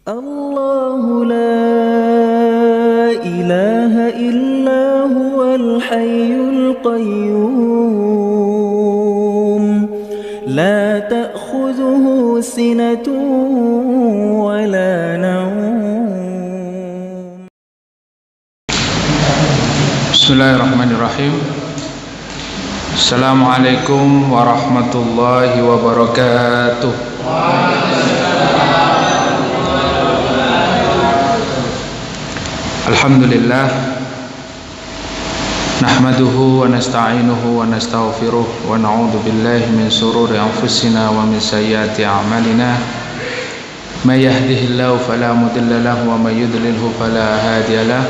الله لا إله إلا هو الحي القيوم لا تأخذه سنة ولا نوم. Bismillahirrahmanirrahim. Assalamualaikum warahmatullahi wabarakatuh. Alhamdulillah, nahmaduhu wa nasta'inuhu wa nastaghfiruh wa na'udzu billahi min shururi anfusina wa min sayyiati a'malina. May yahdihillahu fala mudilla lahu wa may yudlilhu fala hadiya lahu.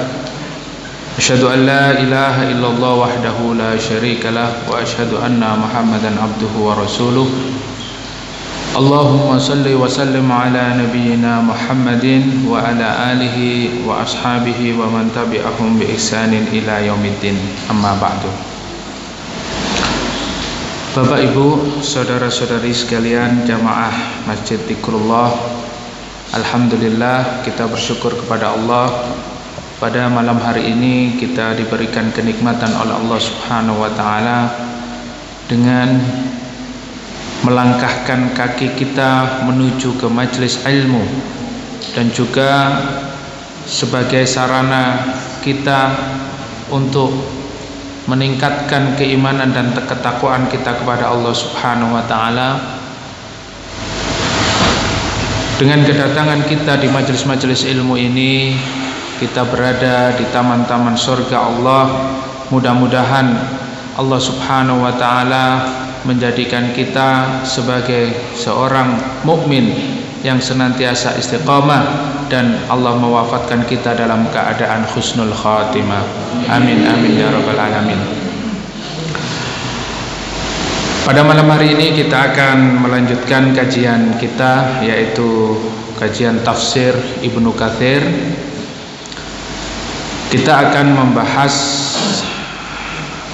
Asyhadu an la ilaha illallah wahdahu la syarika lah wa asyhadu anna Muhammadan abduhu wa rasuluh. Allahumma salli wa sallim ala nabiyyina Muhammadin wa ala alihi wa ashabihi wa man tabi'ahum bi ihsanin ila yaumiddin. Amma ba'du. Bapak Ibu, saudara-saudari sekalian jamaah Masjid Dzikrullah, alhamdulillah kita bersyukur kepada Allah. Pada malam hari ini kita diberikan kenikmatan oleh Allah Subhanahu wa taala dengan melangkahkan kaki kita menuju ke majelis ilmu, dan juga sebagai sarana kita untuk meningkatkan keimanan dan ketakwaan kita kepada Allah Subhanahu wa taala. Dengan kedatangan kita di majelis-majelis ilmu ini, kita berada di taman-taman surga Allah. Mudah-mudahan Allah Subhanahu wa taala menjadikan kita sebagai seorang mukmin yang senantiasa istiqamah, dan Allah mewafatkan kita dalam keadaan husnul khatimah. Amin amin ya rabbal alamin. Pada malam hari ini kita akan melanjutkan kajian kita, yaitu kajian tafsir Ibnu Katsir. Kita akan membahas,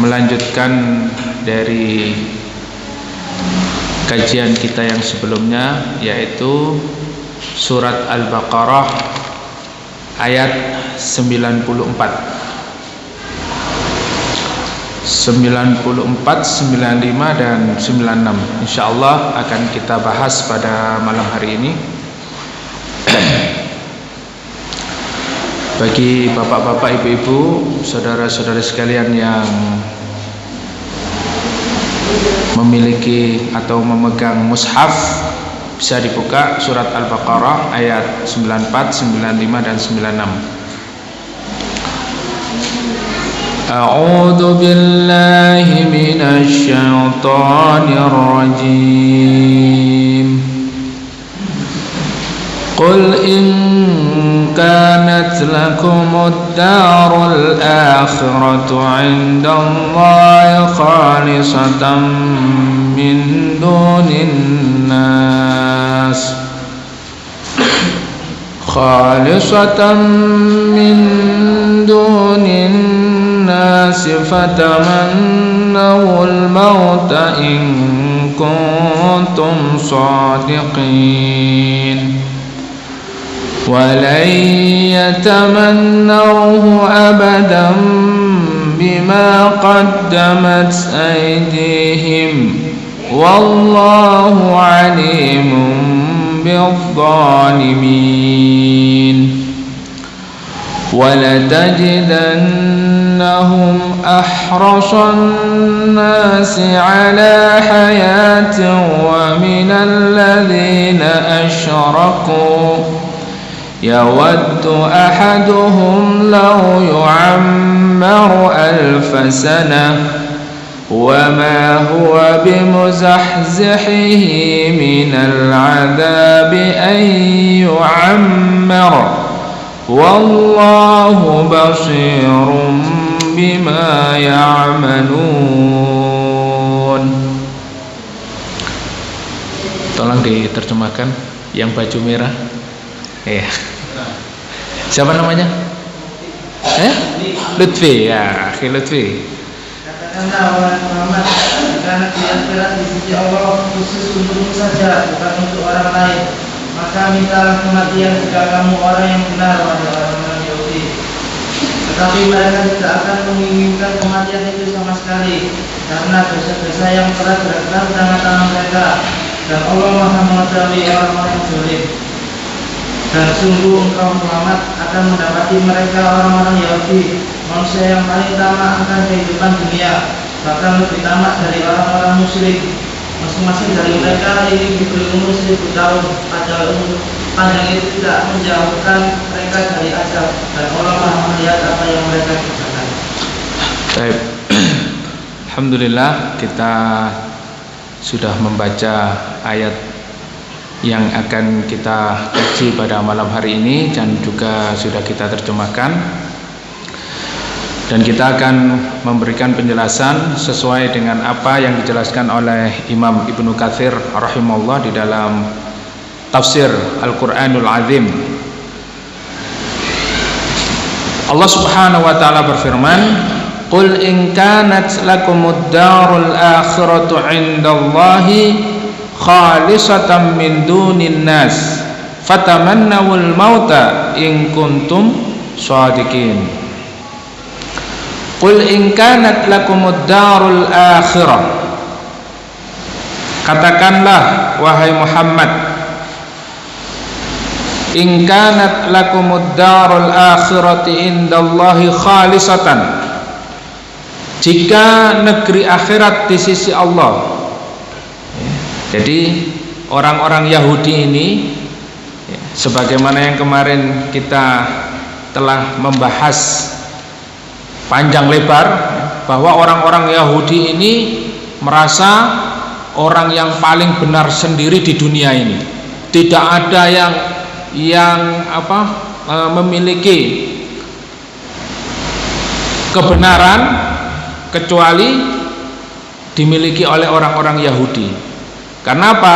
melanjutkan dari kajian kita yang sebelumnya, yaitu surat Al-Baqarah ayat 94, 95 dan 96. Insyaallah akan kita bahas pada malam hari ini. Bagi bapak-bapak, ibu-ibu, saudara-saudara sekalian yang memiliki atau memegang mushaf, bisa dibuka surat Al-Baqarah ayat 94, 95 dan 96. A'udzu billahi minasy syaithanir rajim. Qul in kanat lakumud darul akhiratu 'indallahi khalisatan min dunin nas, fatamannawul mauta in kuntum shadiqin. ولن يتمنوه أبدا بما قدمت أيديهم والله عليم بالظالمين. ولتجدنهم أحرص الناس على حياة ومن الذين أشركوا يود أحدهم لو يعمر 1000 سنة وما هو بمزحزحه من العذاب أن يعمر والله بصير بما يعملون. Tolong diterjemahkan yang baju merah. Iya. Siapa namanya? Lutfi, ya, akhi Lutfi. Katakanlah wahai Muhammad, karena di akhirat di sisi Allah khusus untukmu saja, bukan untuk orang lain. maka mintalah kematian jika kamu orang yang benar, wahai orang-orang Yahudi. Tetapi mereka tidak akan menginginkan kematian itu sama sekali, karena dosa-dosa yang telah dilakukan tangan-tangan mereka, dan Allah Maha mengetahui orang-orang yang zalim. Dan sungguh engkau Muhammad akan mendapati mereka orang-orang Yahudi, manusia yang paling tamak akan kehidupan dunia, bahkan lebih tamak dari orang-orang musyrik. Masing-masing dari mereka ini diberi umur 1000 tahun, padahal umur panjang itu tidak menjauhkan mereka dari azab, dan Allah Maha melihat apa yang mereka kerjakan. Baik. Alhamdulillah, kita sudah membaca ayat yang akan kita kaji pada malam hari ini, dan juga sudah kita terjemahkan, dan kita akan memberikan penjelasan sesuai dengan apa yang dijelaskan oleh Imam Ibnu Katsir rahimahullah di dalam tafsir Al-Quranul Azim. Allah Subhanahu wa taala berfirman, "Qul in kanat lakumud darul akhiratu 'indallahi khalisatan min dunin nas fatamannawul mauta in kuntum shadiqin." Qul in kanat lakumud darul akhirah, katakanlah wahai Muhammad, in kanat lakumud darul akhirati indallahi khalisatan, jika negeri akhirat di sisi Allah. Jadi orang-orang Yahudi ini, sebagaimana yang kemarin kita telah membahas panjang lebar, bahwa orang-orang Yahudi ini merasa orang yang paling benar sendiri di dunia ini. Tidak ada yang memiliki kebenaran kecuali dimiliki oleh orang-orang Yahudi. Karena apa?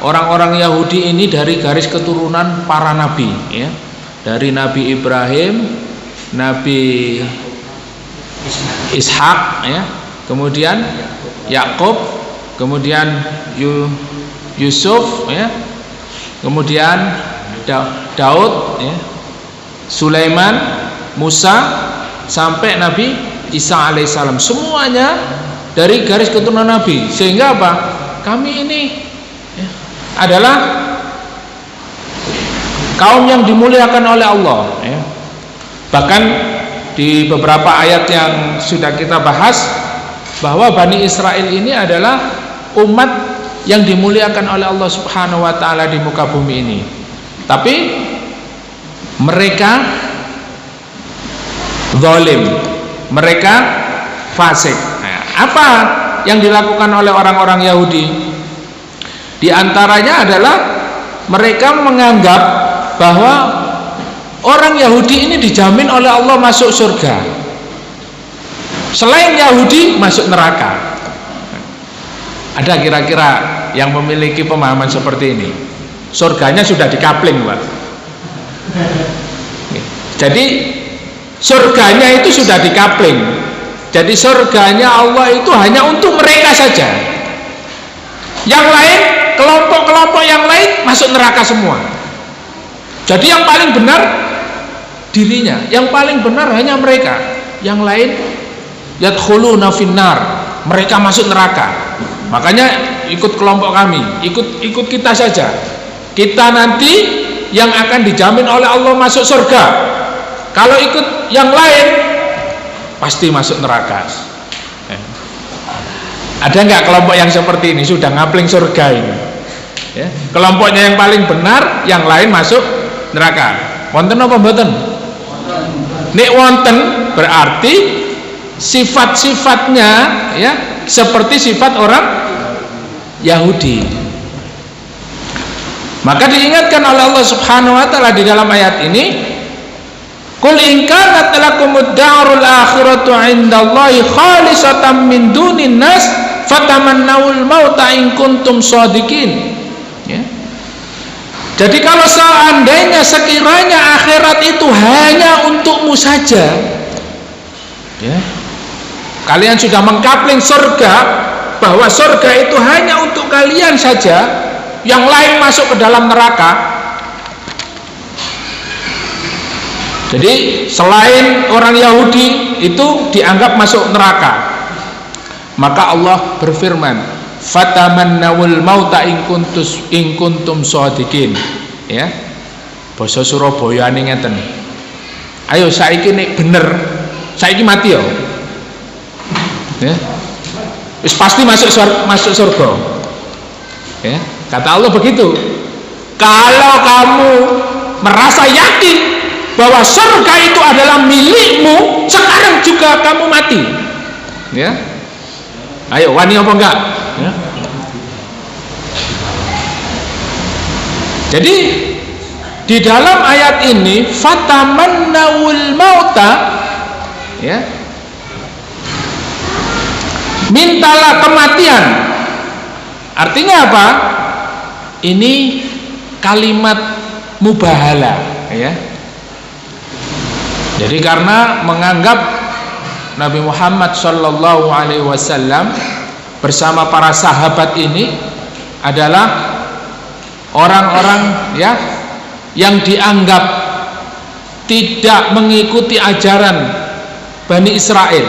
Orang-orang Yahudi ini dari garis keturunan para nabi, ya. Dari Nabi Ibrahim, Nabi Ishak, ya, kemudian Yakub, kemudian Yusuf, ya, kemudian Daud, ya, Sulaiman, Musa, sampai Nabi Isa alaihissalam. Semuanya dari garis keturunan Nabi. Sehingga apa? Kami ini, ya, adalah kaum yang dimuliakan oleh Allah, ya. Bahkan di beberapa ayat yang sudah kita bahas, bahwa Bani Israel ini adalah umat yang dimuliakan oleh Allah Subhanahu wa taala di muka bumi ini. Tapi mereka zalim, mereka fasik. Nah, apa yang dilakukan oleh orang-orang Yahudi? Di antaranya adalah mereka menganggap bahwa orang Yahudi ini dijamin oleh Allah masuk surga. Selain Yahudi masuk neraka. Ada kira-kira yang memiliki pemahaman seperti ini? Surganya sudah dikapling, Pak. Jadi surganya itu sudah dikapling. Jadi surganya Allah itu hanya untuk mereka saja. Yang lain, kelompok-kelompok yang lain masuk neraka semua. Jadi yang paling benar dirinya, yang paling benar hanya mereka. Yang lain yadkhuluna finnar, mereka masuk neraka. Makanya ikut kelompok kami, ikut kita saja. Kita nanti yang akan dijamin oleh Allah masuk surga. Kalau ikut yang lain pasti masuk neraka. Ada nggak kelompok yang seperti ini sudah ngapling surga ini? Ya, kelompoknya yang paling benar, yang lain masuk neraka. Wonten apa mboten? Nek wonten berarti sifat-sifatnya, ya, seperti sifat orang Yahudi. Maka diingatkan oleh Allah Subhanahu wa taala di dalam ayat ini, qul in kanat lakumud darul akhiratu 'indallahi khalisatan min dunin nas fatamannawul mauta in kuntum shadiqin. Ya. Jadi kalau seandainya sekiranya akhirat itu hanya untukmu saja, ya, kalian sudah mengkapling surga, bahwa surga itu hanya untuk kalian saja, yang lain masuk ke dalam neraka. Jadi selain orang Yahudi itu dianggap masuk neraka. Maka Allah berfirman, fatamannawul mauta in kuntum shadiqin. Ya. Basa Surabaya ning ngeten. Ayo saiki nek bener, saiki mati ya. Ya. Wis pasti masuk surga. Ya, kata Allah begitu. Kalau kamu merasa yakin bahwa surga itu adalah milikmu, sekarang juga kamu mati. Ya. Ayo, wani apa enggak? Ya. Jadi di dalam ayat ini fatamannawul mauta, ya, mintalah kematian. Artinya apa? Ini kalimat mubahala, ya. Jadi karena menganggap Nabi Muhammad sallallahu alaihi wasallam bersama para sahabat ini adalah orang-orang, ya, yang dianggap tidak mengikuti ajaran Bani Israel,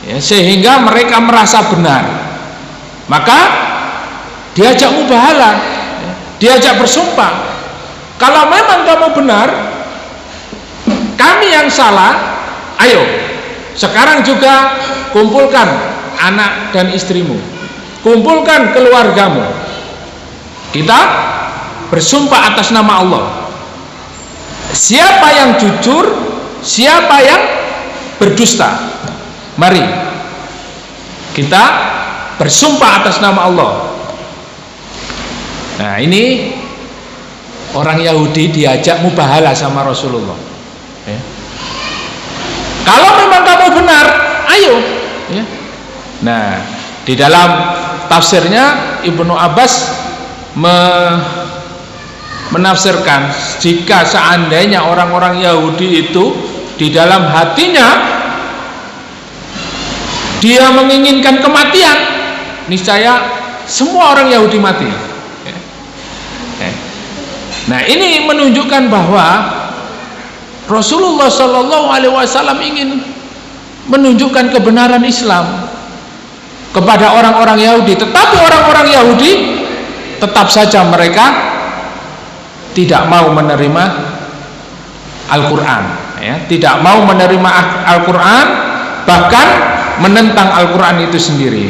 ya, sehingga mereka merasa benar. Maka diajak mubahalah, ya, diajak bersumpah, kalau memang kamu benar, kami yang salah. Ayo sekarang juga kumpulkan anak dan istrimu, kumpulkan keluargamu, kita bersumpah atas nama Allah. Siapa yang jujur, siapa yang berdusta, mari kita bersumpah atas nama Allah. Nah, ini orang Yahudi diajak mubahalah sama Rasulullah, ya. Kalau memang kamu benar, ayo, ya. Nah, di dalam tafsirnya Ibnu Abbas menafsirkan, jika seandainya orang-orang Yahudi itu di dalam hatinya dia menginginkan kematian, niscaya semua orang Yahudi mati. Nah, ini menunjukkan bahwa Rasulullah Shallallahu Alaihi Wasallam ingin menunjukkan kebenaran Islam kepada orang-orang Yahudi, tetapi orang-orang Yahudi tetap saja mereka tidak mau menerima Al-Quran, ya, tidak mau menerima Al-Quran, bahkan menentang Al-Quran itu sendiri.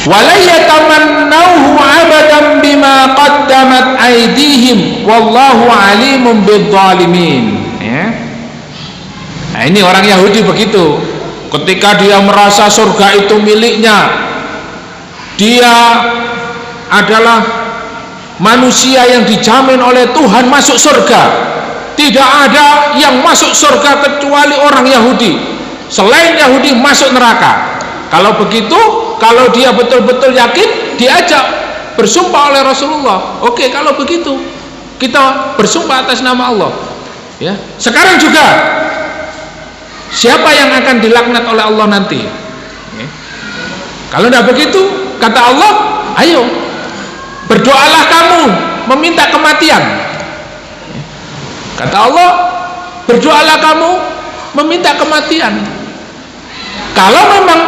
Wala yatamannawhu abadan bima qaddamat aydihim wallahu alimun bidzalimin, ya. Nah, ini orang Yahudi begitu. Ketika dia merasa surga itu miliknya, dia adalah manusia yang dijamin oleh Tuhan masuk surga. Tidak ada yang masuk surga kecuali orang Yahudi. Selain Yahudi masuk neraka. Kalau begitu, kalau dia betul-betul yakin, diajak bersumpah oleh Rasulullah. Oke, kalau begitu kita bersumpah atas nama Allah, ya. Sekarang juga siapa yang akan dilaknat oleh Allah nanti, ya. Kalau tidak begitu, kata Allah, ayo berdoalah kamu meminta kematian. Kata Allah, berdoalah kamu meminta kematian. Kalau memang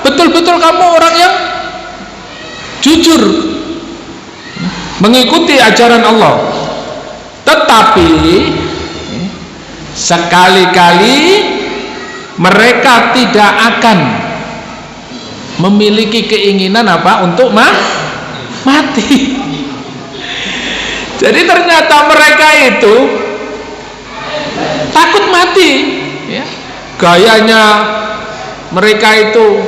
betul-betul kamu orang yang jujur mengikuti ajaran Allah. Tetapi sekali-kali mereka tidak akan memiliki keinginan apa untuk mati. Jadi ternyata mereka itu takut mati, ya. Gayanya mereka itu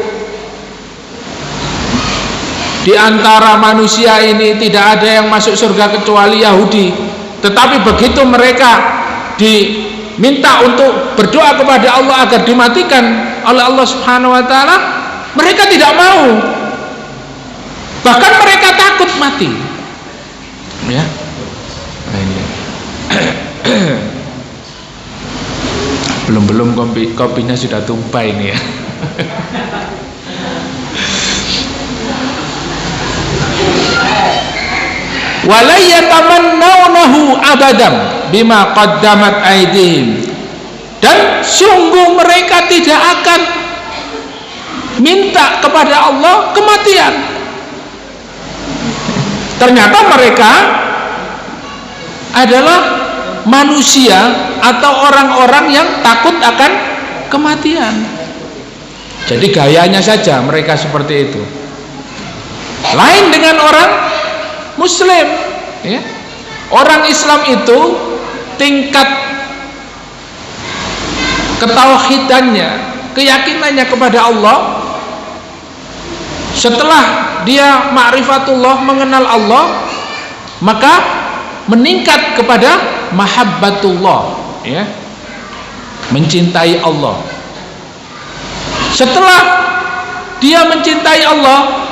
di antara manusia ini tidak ada yang masuk surga kecuali Yahudi. Tetapi begitu mereka diminta untuk berdoa kepada Allah agar dimatikan oleh Allah Subhanahu wa taala, mereka tidak mau. Bahkan mereka takut mati. Ya. Nah, ini. Belum kopinya sudah tumpah ini, ya. wala yatamannawnahu abadan bima qaddamat aydihim, dan sungguh mereka tidak akan minta kepada Allah kematian. Ternyata mereka adalah manusia atau orang-orang yang takut akan kematian. Jadi gayanya saja mereka seperti itu. Lain dengan orang Muslim, ya. Orang Islam itu tingkat ketauhidannya, keyakinannya kepada Allah, setelah dia ma'rifatullah, mengenal Allah, maka meningkat kepada mahabbatullah, ya, mencintai Allah. Setelah dia mencintai Allah,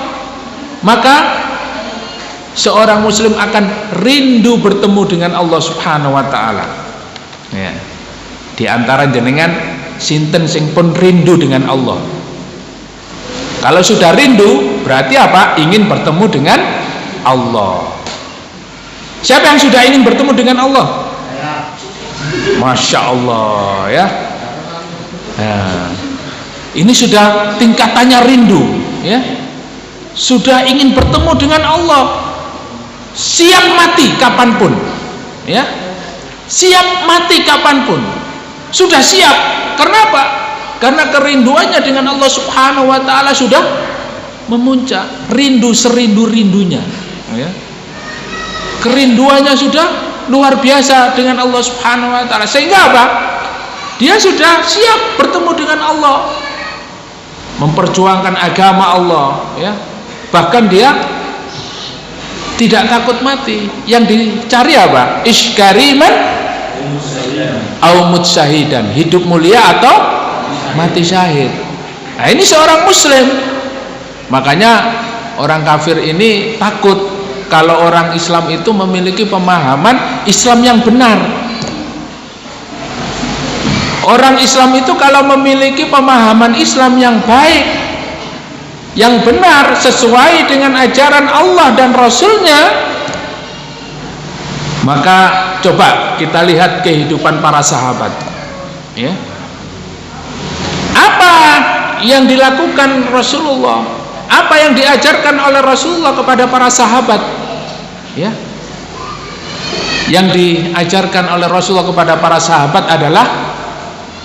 maka seorang muslim akan rindu bertemu dengan Allah Subhanahu wa taala. Ya. Di antara jenengan sinten sing pun rindu dengan Allah. Kalau sudah rindu berarti apa? Ingin bertemu dengan Allah. Siapa yang sudah ingin bertemu dengan Allah? Masya Allah, ya. Nah, ini sudah tingkatannya rindu, ya. Sudah ingin bertemu dengan Allah, siap mati kapanpun, ya. Siap mati kapanpun, sudah siap. Kenapa? Karena kerinduannya dengan Allah Subhanahu wa taala sudah memuncak, rindu serindu-rindunya, ya. Kerinduannya sudah luar biasa dengan Allah Subhanahu wa taala, sehingga apa? Dia sudah siap bertemu dengan Allah, memperjuangkan agama Allah, ya. Bahkan dia tidak takut mati. Yang dicari apa? Iskariman au mutsyahidan, hidup mulia atau mati syahid. Nah, ini seorang muslim. Makanya orang kafir ini takut kalau orang Islam itu memiliki pemahaman Islam yang benar. Orang Islam itu kalau memiliki pemahaman Islam yang baik, yang benar, sesuai dengan ajaran Allah dan Rasulnya, maka coba kita lihat kehidupan para sahabat, ya. Apa yang dilakukan Rasulullah, apa yang diajarkan oleh Rasulullah kepada para sahabat, ya. Yang diajarkan oleh Rasulullah kepada para sahabat adalah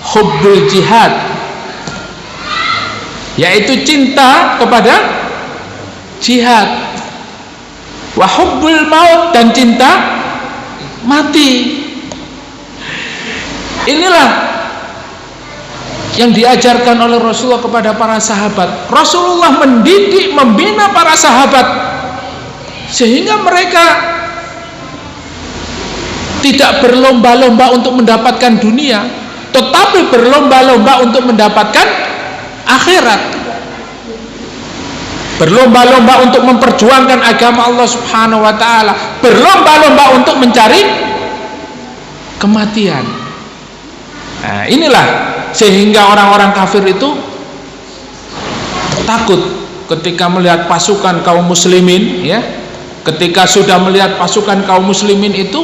hubbul jihad, yaitu cinta kepada jihad, wa hubbul maut, dan cinta mati. Inilah yang diajarkan oleh Rasulullah kepada para sahabat. Rasulullah mendidik, membina para sahabat sehingga mereka tidak berlomba-lomba untuk mendapatkan dunia, tetapi berlomba-lomba untuk mendapatkan akhirat. Berlomba-lomba untuk memperjuangkan agama Allah Subhanahu wa taala, berlomba-lomba untuk mencari kematian. Nah, inilah sehingga orang-orang kafir itu takut ketika melihat pasukan kaum muslimin, ya. Ketika sudah melihat pasukan kaum muslimin itu,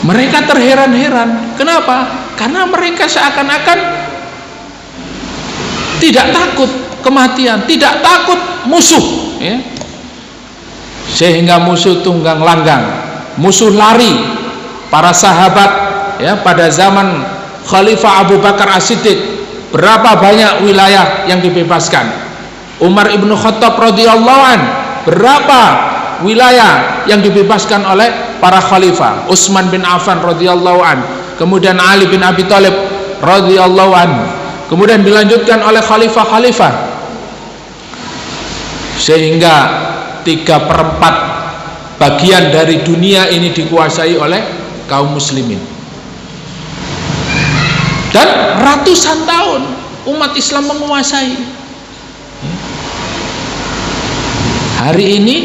mereka terheran-heran. Kenapa? Karena mereka seakan-akan tidak takut kematian, tidak takut musuh, ya. Sehingga musuh tunggang langgang, musuh lari. Para sahabat, ya, pada zaman Khalifah Abu Bakar As-Siddiq, berapa banyak wilayah yang dibebaskan. Umar ibn Khattab radhiyallahu an, berapa wilayah yang dibebaskan oleh para khalifah. Utsman bin Affan radhiyallahu an, kemudian Ali bin Abi Thalib radhiyallahu an, kemudian dilanjutkan oleh khalifah-khalifah, sehingga 3/4 bagian dari dunia ini dikuasai oleh kaum muslimin. Dan ratusan tahun umat Islam menguasai. Hari ini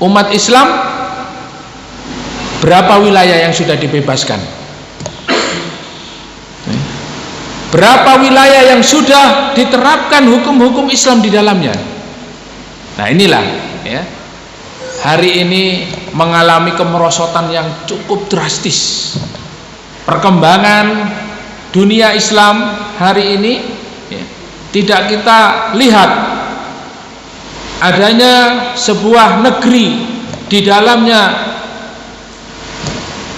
umat Islam berapa wilayah yang sudah dibebaskan? Berapa wilayah yang sudah diterapkan hukum-hukum Islam di dalamnya? Nah, inilah, ya. hari ini mengalami kemerosotan yang cukup drastis. Perkembangan dunia Islam hari ini ya, tidak kita lihat adanya sebuah negeri di dalamnya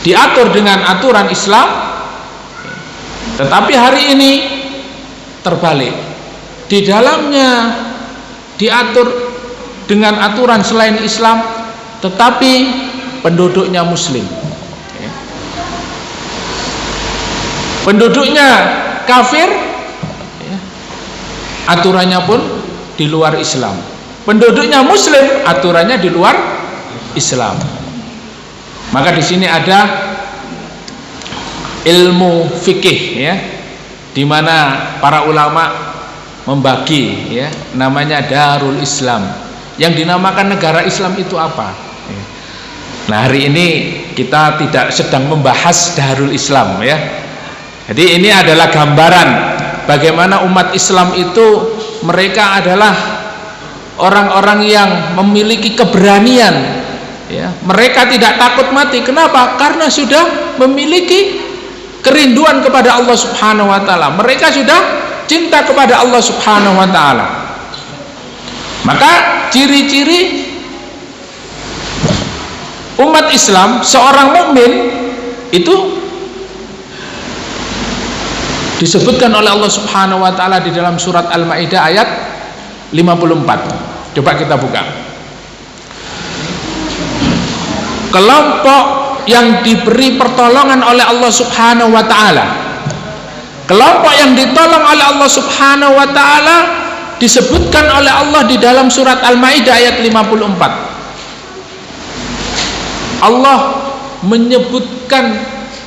diatur dengan aturan Islam, tetapi hari ini terbalik, di dalamnya diatur dengan aturan selain Islam, tetapi penduduknya Muslim, penduduknya kafir, aturannya pun di luar Islam. Penduduknya Muslim, aturannya di luar Islam. Maka di sini ada ilmu fikih, ya, di mana para ulama membagi, ya, namanya Darul Islam. Yang dinamakan negara Islam itu apa? Nah, hari ini kita tidak sedang membahas Darul Islam, ya. Jadi ini adalah gambaran bagaimana umat Islam itu mereka adalah orang-orang yang memiliki keberanian, ya. Mereka tidak takut mati. Kenapa? Karena sudah memiliki kerinduan kepada Allah Subhanahu wa taala. Mereka sudah cinta kepada Allah Subhanahu wa taala. Maka ciri-ciri umat Islam, seorang mukmin itu disebutkan oleh Allah Subhanahu wa taala di dalam surat Al-Maidah ayat 54. Coba kita buka. Kelompok yang diberi pertolongan oleh Allah Subhanahu wa taala, kelompok yang ditolong oleh Allah Subhanahu wa taala disebutkan oleh Allah di dalam surat Al-Maidah ayat 54. Allah menyebutkan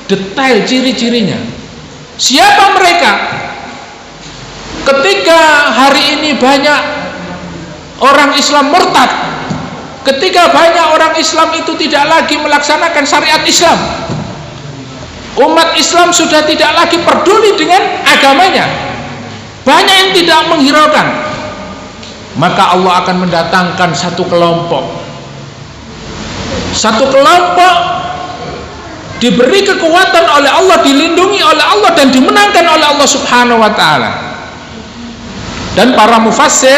detail ciri-cirinya. Siapa mereka? Ketika hari ini banyak orang Islam murtad, ketika banyak orang Islam itu tidak lagi melaksanakan syariat Islam, umat Islam sudah tidak lagi peduli dengan agamanya, banyak yang tidak menghiraukan, maka Allah akan mendatangkan satu kelompok diberi kekuatan oleh Allah, dilindungi oleh Allah, dan dimenangkan oleh Allah Subhanahu wa taala. Dan para mufassir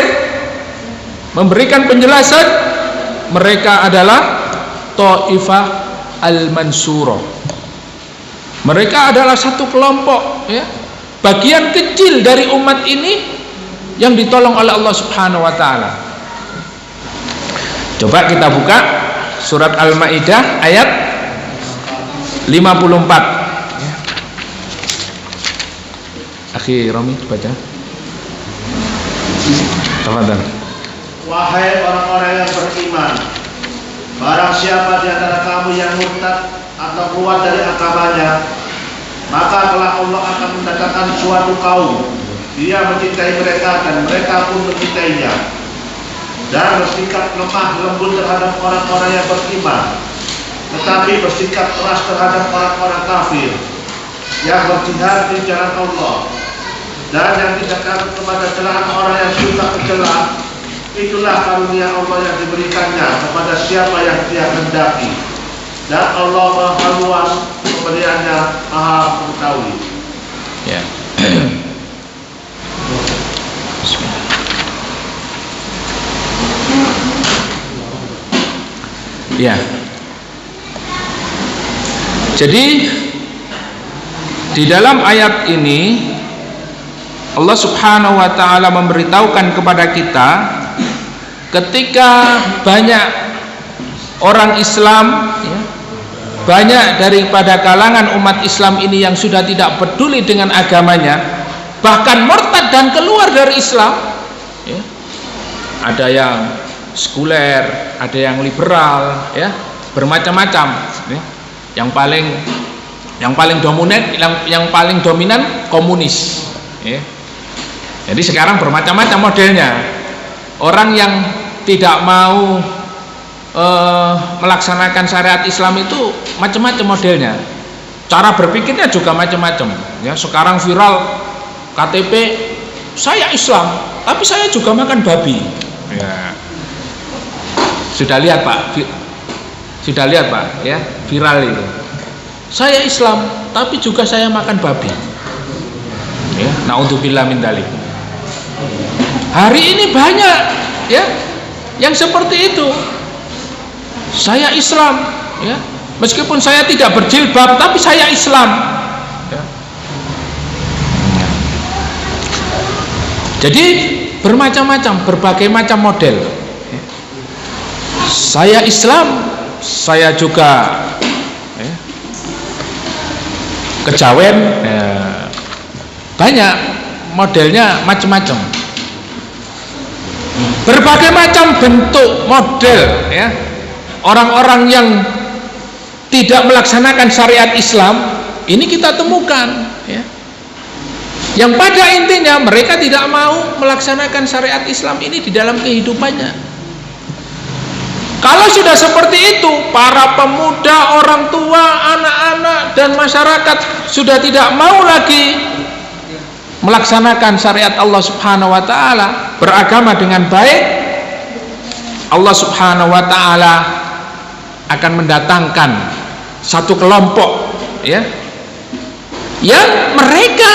memberikan penjelasan, mereka adalah Taifah Al-Mansurah. Mereka adalah satu kelompok, ya, bagian kecil dari umat ini yang ditolong oleh Allah Subhanahu wa taala. Coba kita buka surat Al-Maidah ayat 54. Akhi Romi baca. Tafadhal. Wahai orang-orang yang beriman, barang siapa di antara kamu yang murtad atau keluar dari agamanya, maka kelak Allah akan mendatangkan suatu kaum, dia mencintai mereka dan mereka pun mencintainya, dan bersikap lemah lembut terhadap orang-orang yang beriman, tetapi bersikap keras terhadap orang-orang kafir yang berjihad di jalan Allah, dan yang tidak takut kepada celaan orang yang suka mencela. Itulah karunia Allah yang diberikannya kepada siapa yang Dia kehendaki, dan Allah Maha luas pemberiannya, Maha mengetahui. Ya. Ya. Jadi di dalam ayat ini Allah Subhanahu wa taala memberitahukan kepada kita, ketika banyak orang Islam, ya, banyak daripada kalangan umat Islam ini yang sudah tidak peduli dengan agamanya, bahkan murtad dan keluar dari Islam, ya. Ada yang sekuler, ada yang liberal, ya, bermacam-macam, ya. Yang paling dominan komunis, ya. Jadi sekarang bermacam-macam modelnya. Orang yang tidak mau melaksanakan syariat Islam itu macam-macam modelnya. Cara berpikirnya juga macam-macam. Ya, sekarang viral KTP saya Islam, tapi saya juga makan babi. Ya. Sudah lihat Pak? Sudah lihat Pak ya, viral itu. Saya Islam tapi juga saya makan babi. Ya, naudzubillah min dzalik. Hari ini banyak ya yang seperti itu. Saya Islam ya, meskipun saya tidak berjilbab tapi saya Islam ya. Jadi bermacam-macam, berbagai macam model. Saya Islam, saya juga ya, kejawen ya. Banyak modelnya, macam-macam, berbagai macam bentuk model ya. Orang-orang yang tidak melaksanakan syariat Islam ini kita temukan ya. Yang pada intinya mereka tidak mau melaksanakan syariat Islam ini di dalam kehidupannya. Kalau sudah seperti itu, para pemuda, orang tua, anak-anak dan masyarakat sudah tidak mau lagi melaksanakan syariat Allah Subhanahu wa taala, beragama dengan baik, Allah Subhanahu wa taala akan mendatangkan satu kelompok ya, yang mereka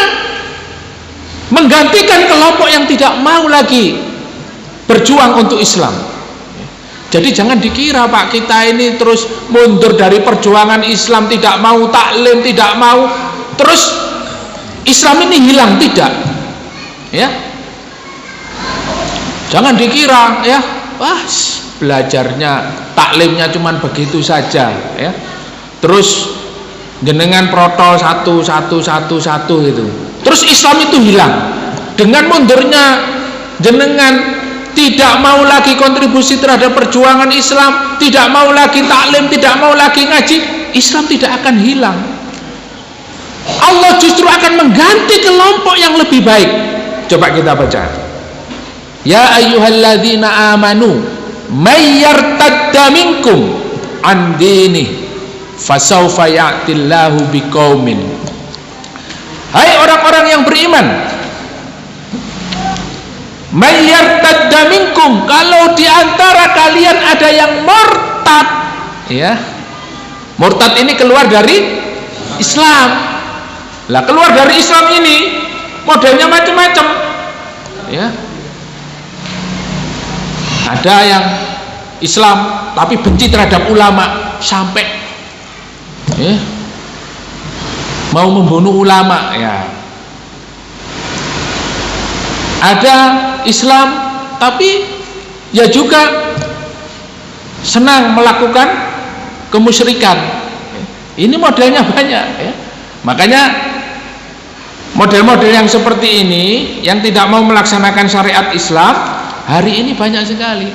menggantikan kelompok yang tidak mau lagi berjuang untuk Islam. Jadi jangan dikira Pak, kita ini terus mundur dari perjuangan Islam, tidak mau taklim, tidak mau, terus Islam ini hilang, tidak ya. Jangan dikira ya, wah belajarnya, taklimnya cuman begitu saja ya. Terus jenengan protol satu gitu. Terus Islam itu hilang. Dengan mundurnya jenengan tidak mau lagi kontribusi terhadap perjuangan Islam, tidak mau lagi taklim, tidak mau lagi ngaji, Islam tidak akan hilang. Allah justru akan mengganti kelompok yang lebih baik. Coba kita baca. Ya ayyuhalladzina amanu may yartadda minkum an dini fasawfa ya'tillahu biqaumin. Hai orang-orang yang beriman, may yartadda minkum, kalau di antara kalian ada yang murtad ya. Murtad ini keluar dari Islam. Lah keluar dari Islam ini modelnya macam-macam ya. Ada yang Islam tapi benci terhadap ulama sampai mau membunuh ulama ya. Ada Islam tapi ya juga senang melakukan kemusyrikan. Ini modelnya banyak ya. Makanya model-model yang seperti ini yang tidak mau melaksanakan syariat Islam hari ini banyak sekali.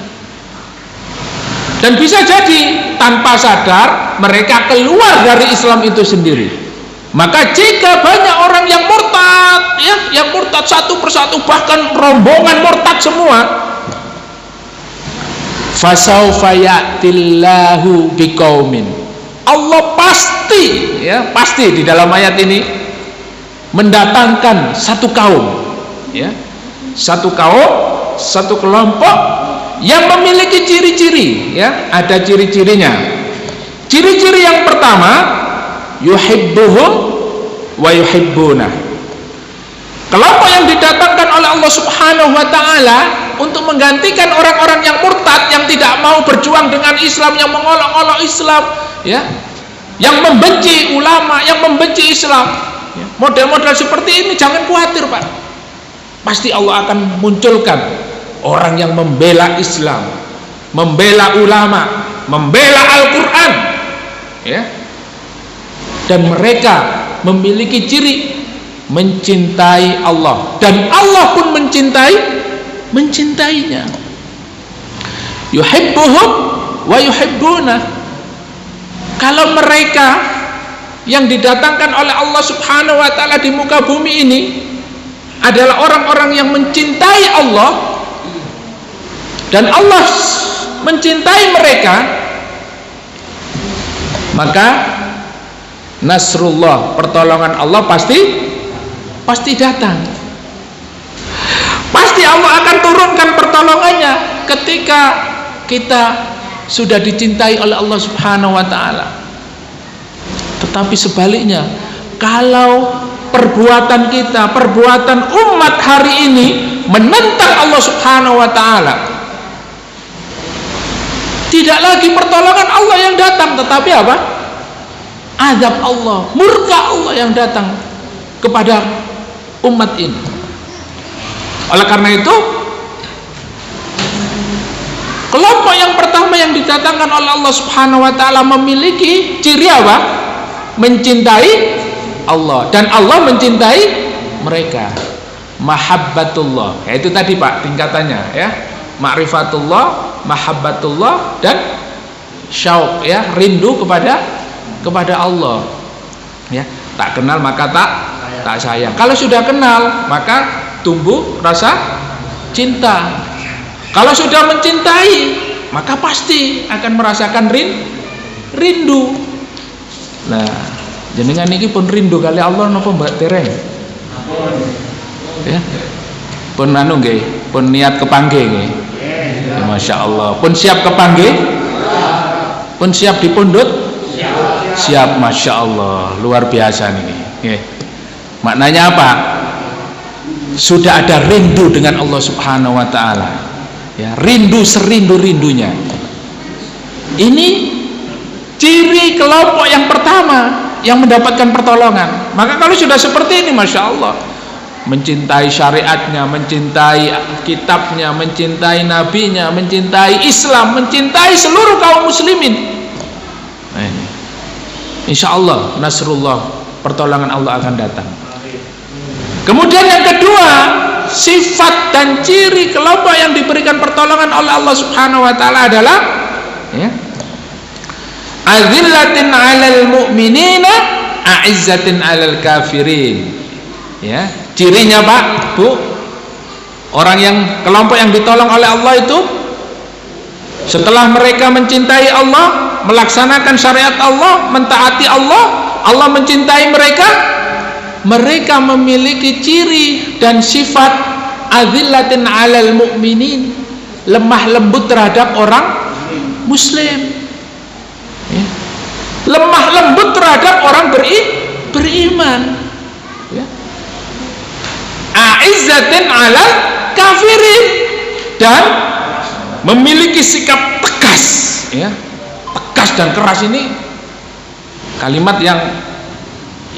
Dan bisa jadi tanpa sadar mereka keluar dari Islam itu sendiri. Maka jika banyak orang yang murtad ya, yang murtad satu persatu, bahkan rombongan murtad semua, fasaufa ya'tillahu biqaumin, Allah pasti ya, pasti di dalam ayat ini mendatangkan satu kaum ya, satu kaum, satu kelompok yang memiliki ciri-ciri ya, ada ciri-cirinya. Ciri-ciri yang pertama, yuhibbuhum wa yuhibbunah. Kelompok yang didatangkan oleh Allah Subhanahu wa taala untuk menggantikan orang-orang yang murtad, yang tidak mau berjuang dengan Islam, yang mengolok-olok Islam ya, yang membenci ulama, yang membenci Islam ya. Model-model seperti ini jangan khawatir Pak, pasti Allah akan munculkan orang yang membela Islam, membela ulama, membela Al-Quran ya. Dan mereka memiliki ciri mencintai Allah, dan Allah pun mencintainya. Yuhibbuhum wa yuhibbunah. Kalau mereka yang didatangkan oleh Allah Subhanahu wa taala di muka bumi ini adalah orang-orang yang mencintai Allah dan Allah mencintai mereka, maka nasrullah, pertolongan Allah pasti datang. Pasti Allah akan turunkan pertolongannya ketika kita sudah dicintai oleh Allah Subhanahu wa taala. Tetapi sebaliknya, kalau perbuatan kita, perbuatan umat hari ini menentang Allah Subhanahu wa taala, tidak lagi pertolongan Allah yang datang, tetapi apa? Azab Allah, murka Allah yang datang kepada umat ini. Oleh karena itu, kelompok yang pertama yang didatangkan oleh Allah Subhanahu wa taala memiliki ciri apa? Mencintai Allah, dan Allah mencintai mereka. Mahabbatullah, yaitu tadi Pak tingkatannya ya. Ma'rifatullah, mahabbatullah, dan syauq ya, rindu kepada Allah. Ya, tak kenal maka tak sayang. Kalau sudah kenal maka tumbuh rasa cinta. Kalau sudah mencintai maka pasti akan merasakan rindu. Nah, jenengan niki pun rindu kali Allah napa Mbak Tereng? Ya. Pun anu nggih, pun niat kepanggih nggih. Ya, Masya Allah. Pun siap kepanggih? Pun siap dipundhut? Siap, Masya Allah. Luar biasa nih. Nggih. Maknanya apa? Sudah ada rindu dengan Allah Subhanahu wa taala. Ya, rindu serindu-rindunya. Ini ciri kelompok yang pertama yang mendapatkan pertolongan. Maka kalau sudah seperti ini, Masya Allah, mencintai syariatnya, mencintai kitabnya, mencintai nabinya, mencintai Islam, mencintai seluruh kaum muslimin. Nah, ini. Insya Allah nasrullah, pertolongan Allah akan datang. Kemudian yang kedua, sifat dan ciri kelompok yang diberikan pertolongan oleh Allah Subhanahu wa taala adalah ya, azillatin 'alal mu'minina, a'izzatin 'alal kafirin. Ya, cirinya Pak, Bu, orang yang kelompok yang ditolong oleh Allah itu setelah mereka mencintai Allah, melaksanakan syariat Allah, mentaati Allah, Allah mencintai mereka. Mereka memiliki ciri dan sifat azillatin 'alal mu'minin, lemah lembut terhadap orang muslim ya. Lemah lembut terhadap orang beriman ya. A'izzatin 'alal kafirin, dan memiliki sikap tegas ya. Tegas dan keras ini kalimat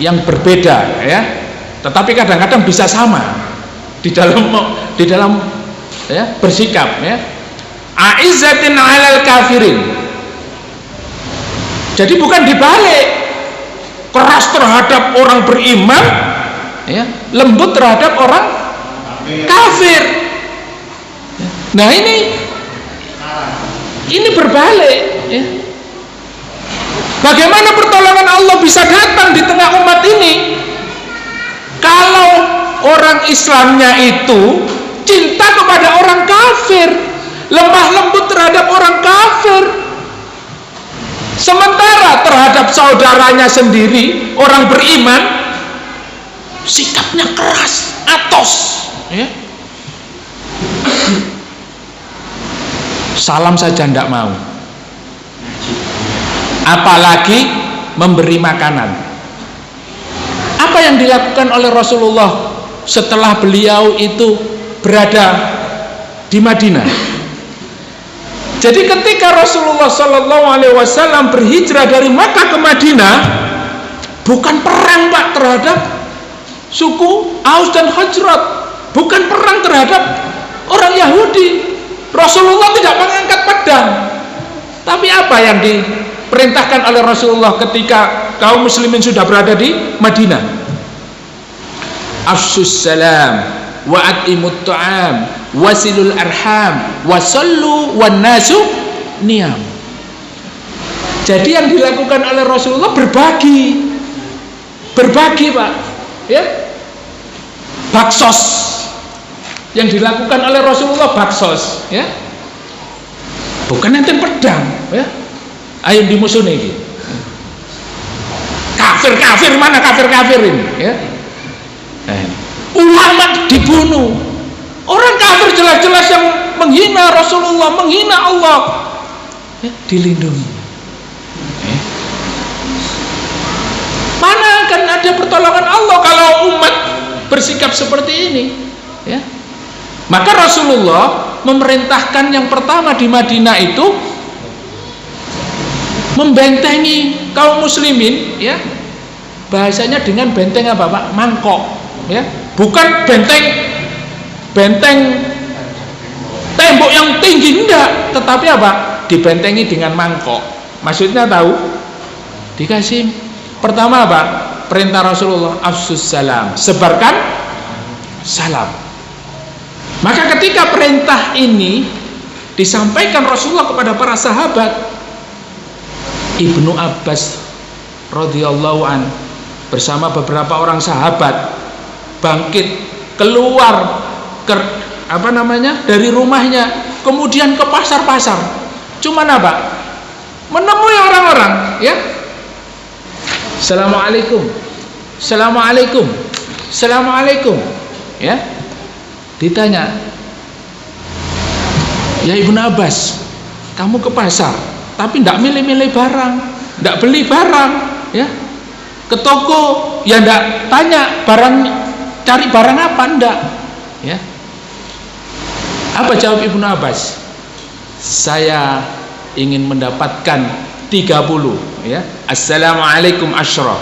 yang berbeda ya, tetapi kadang-kadang bisa sama di dalam ya, bersikap ya. A'izzatin 'alal kafirin, jadi bukan dibalik, keras terhadap orang beriman ya, lembut terhadap orang kafir. Nah ini berbalik ya. Bagaimana pertolongan Allah bisa datang di tengah umat ini kalau orang Islamnya itu cinta kepada orang kafir, lemah lembut terhadap orang kafir, sementara terhadap saudaranya sendiri orang beriman sikapnya keras, atos ya. Salam saja tidak mau, apalagi memberi makanan. Apa yang dilakukan oleh Rasulullah setelah beliau itu berada di Madinah? Jadi ketika Rasulullah SAW berhijrah dari Makkah ke Madinah, bukan perang Pak terhadap suku Aus dan Khazraj, bukan perang terhadap orang Yahudi. Rasulullah tidak mengangkat pedang. Tapi apa yang diperintahkan oleh Rasulullah ketika kaum muslimin sudah berada di Madinah? Afsus salam wa atimut ta'am wasilul arham wasallu wan nasu niyam. Jadi yang dilakukan oleh Rasulullah berbagi Pak ya. Baksos yang dilakukan oleh Rasulullah, baksos ya, bukan enten pedang ya. Ayo dimusuhi ini kafir mana kafir ini ya. Ulama dibunuh, orang kafir jelas-jelas yang menghina Rasulullah, menghina Allah, dilindungi. Mana akan ada pertolongan Allah kalau umat bersikap seperti ini, ya? Maka Rasulullah memerintahkan yang pertama di Madinah itu membentengi kaum muslimin, ya. Bahasanya dengan benteng apa, Pak? Mangkok, ya. Bukan benteng tembok yang tinggi, enggak, tetapi apa? Dibentengi dengan mangkok. Maksudnya tahu? Dikasih pertama apa? Perintah Rasulullah, afsus salam, sebarkan salam. Maka ketika perintah ini disampaikan Rasulullah kepada para sahabat, Ibnu Abbas radhiyallahu an bersama beberapa orang sahabat bangkit keluar ke dari rumahnya, kemudian ke pasar-pasar. Cuman apa? Menemui orang-orang, ya. Assalamualaikum, assalamualaikum, assalamualaikum, ya. Ditanya, ya Ibnu Abbas, kamu ke pasar tapi tidak milih-milih barang, tidak beli barang, ya. Ke toko, ya tidak tanya barang, cari barang apa, enggak, ya. Apa jawab Ibnu Abbas? Saya ingin mendapatkan 30, ya. Assalamualaikum asyra,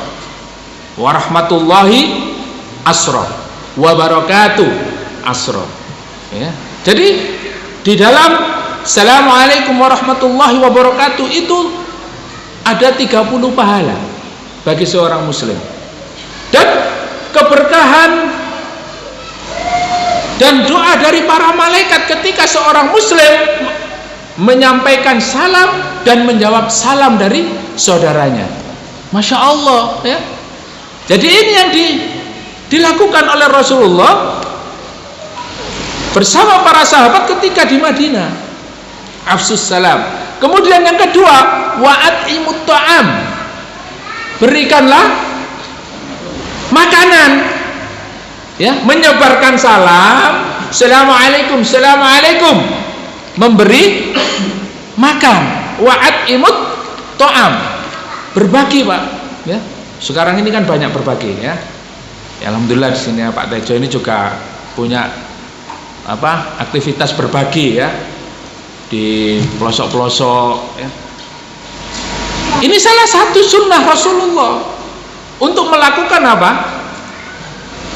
warahmatullahi asra, wabarakatuh asra, ya. Jadi di dalam assalamualaikum warahmatullahi wabarakatuh itu ada 30 pahala bagi seorang muslim, dan keberkahan dan doa dari para malaikat ketika seorang muslim menyampaikan salam dan menjawab salam dari saudaranya. Masya Allah, ya. Jadi ini yang dilakukan oleh Rasulullah bersama para sahabat ketika di Madinah, afsus salam. Kemudian yang kedua, wa'at'imut ta'am, berikanlah makanan, ya, menyebarkan salam, assalamualaikum, assalamualaikum, memberi makan, wa'at'imut ta'am, berbagi, Pak, ya. Sekarang ini kan banyak berbagi, ya. Alhamdulillah di sini Pak Tejo ini juga punya aktivitas berbagi, ya, di pelosok-pelosok, ya. Ini salah satu sunnah Rasulullah untuk melakukan apa?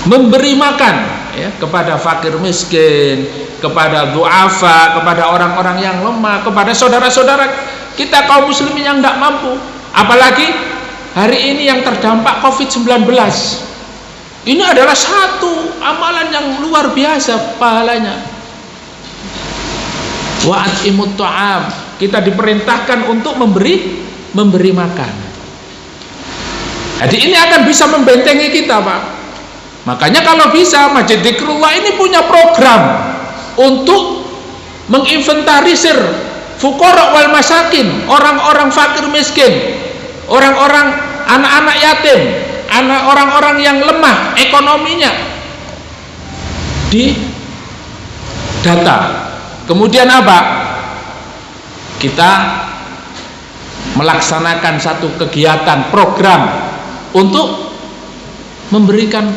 Memberi makan, ya, kepada fakir miskin, kepada du'afa, kepada orang-orang yang lemah, kepada saudara-saudara kita kaum muslimin yang tidak mampu. Apalagi hari ini yang terdampak COVID-19. Ini adalah satu amalan yang luar biasa pahalanya. Wa'at'imut ta'am, kita diperintahkan untuk memberi makan. Jadi ini akan bisa membentengi kita, Pak. Makanya kalau bisa Masjid Dzikrullah ini punya program untuk menginventarisir fuqara wal masakin, orang-orang fakir miskin, orang-orang anak-anak yatim, orang-orang yang lemah ekonominya, di data. Kemudian apa? Kita melaksanakan satu kegiatan program untuk memberikan,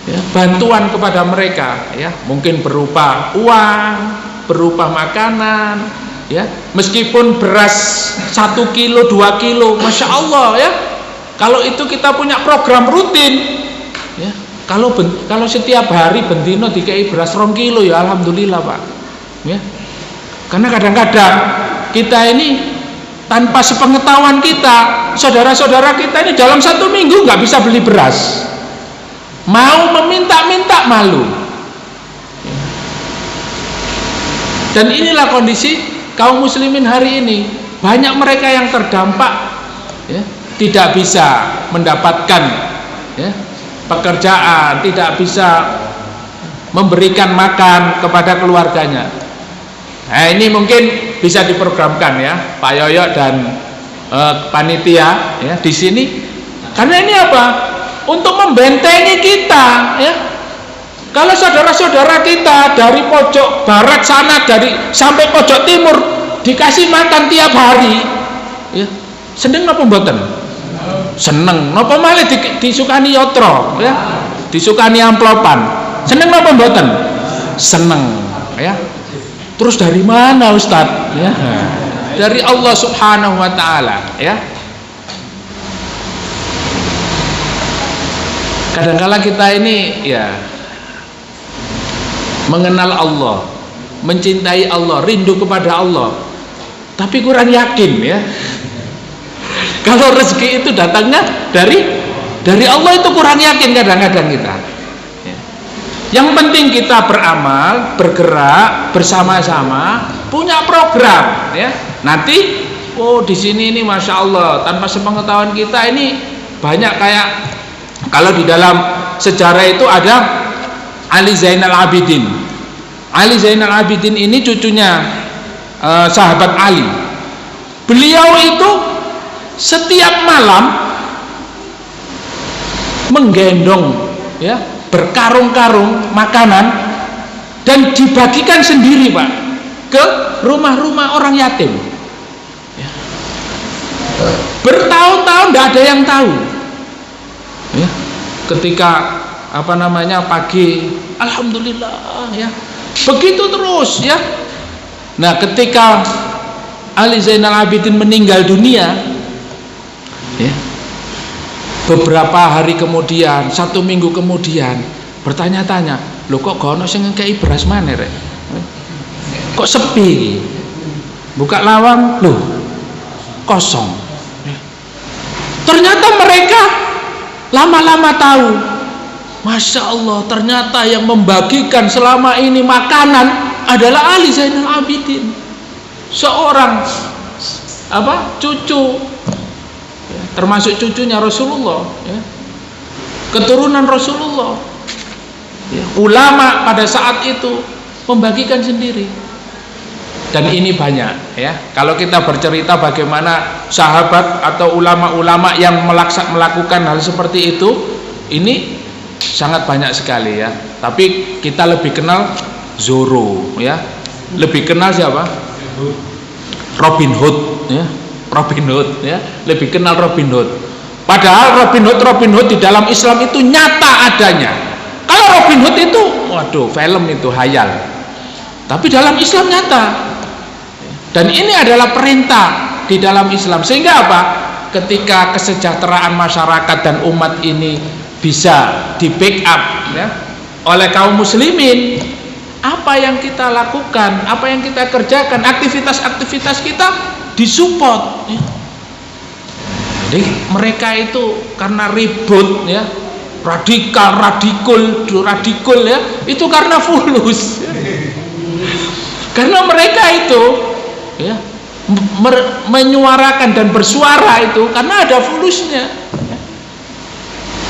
ya, bantuan kepada mereka, ya, mungkin berupa uang, berupa makanan, ya, meskipun beras 1 kilo 2 kilo, Masya Allah, ya. Kalau itu kita punya program rutin, ya, kalau setiap hari bendino dikei beras 2 kilo, ya alhamdulillah, Pak, ya. Karena kadang-kadang kita ini tanpa sepengetahuan kita, saudara-saudara kita ini dalam 1 minggu nggak bisa beli beras, mau meminta-minta malu. Dan inilah kondisi kaum muslimin hari ini. Banyak mereka yang terdampak, ya, tidak bisa mendapatkan, ya, pekerjaan, tidak bisa memberikan makan kepada keluarganya. Nah, ini mungkin bisa diprogramkan, ya, Pak Yoyo dan panitia, ya, di sini. Karena ini apa? Untuk membentengi kita, ya. Kalau saudara-saudara kita dari pojok barat sana, sampai pojok timur dikasih makan tiap hari, ya, seneng napa mboten? Seneng. Napa malih disukani yotro, ya, disukani amplopan, seneng napa mboten? Seneng, ya. Terus dari mana Ustadz? Ya, dari Allah Subhanahu wa Ta'ala, ya. Kadang-kala kita ini ya mengenal Allah, mencintai Allah, rindu kepada Allah, tapi kurang yakin, ya. Kalau rezeki itu datangnya dari Allah, itu kurang yakin kadang-kadang kita. Ya. Yang penting kita beramal, bergerak bersama-sama, punya program, ya. Nanti, oh di sini ini masya Allah, tanpa sepengetahuan kita ini banyak kayak, kalau di dalam sejarah itu ada Ali Zainal Abidin. Ali Zainal Abidin ini cucunya sahabat Ali. Beliau itu setiap malam menggendong, ya, berkarung-karung makanan dan dibagikan sendiri, Pak, ke rumah-rumah orang yatim. Ya. Bertahun-tahun tidak ada yang tahu. Ya. Ketika pagi, alhamdulillah, ya, begitu terus, ya. Nah, ketika Ali Zainal Abidin meninggal dunia, ya, beberapa hari kemudian, 1 minggu kemudian, bertanya-tanya, loh kok gono sing ngekei beras maneh rek? Kok sepi? Buka lawang, loh kosong. Ternyata mereka lama-lama tahu, Masya Allah, ternyata yang membagikan selama ini makanan adalah Ali Zainal Abidin, seorang cucu, ya, termasuk cucunya Rasulullah, ya, keturunan Rasulullah, ya, ulama pada saat itu membagikan sendiri. Dan ini banyak, ya, kalau kita bercerita bagaimana sahabat atau ulama-ulama yang melakukan hal seperti itu, ini sangat banyak sekali, ya. Tapi kita lebih kenal Zorro, ya, lebih kenal siapa? Robin Hood, ya, Robin Hood, ya, lebih kenal Robin Hood. Padahal Robin Hood di dalam Islam itu nyata adanya. Kalau Robin Hood itu, waduh, film itu hayal. Tapi dalam Islam nyata. Dan ini adalah perintah di dalam Islam. Sehingga apa? Ketika kesejahteraan masyarakat dan umat ini bisa di backup, ya, oleh kaum muslimin, apa yang kita lakukan, apa yang kita kerjakan, aktivitas-aktivitas kita disupport, ya. Jadi mereka itu karena ribut, ya, radikal, ya, itu karena fulus, ya. Karena mereka itu, ya, menyuarakan dan bersuara itu karena ada fulusnya, ya.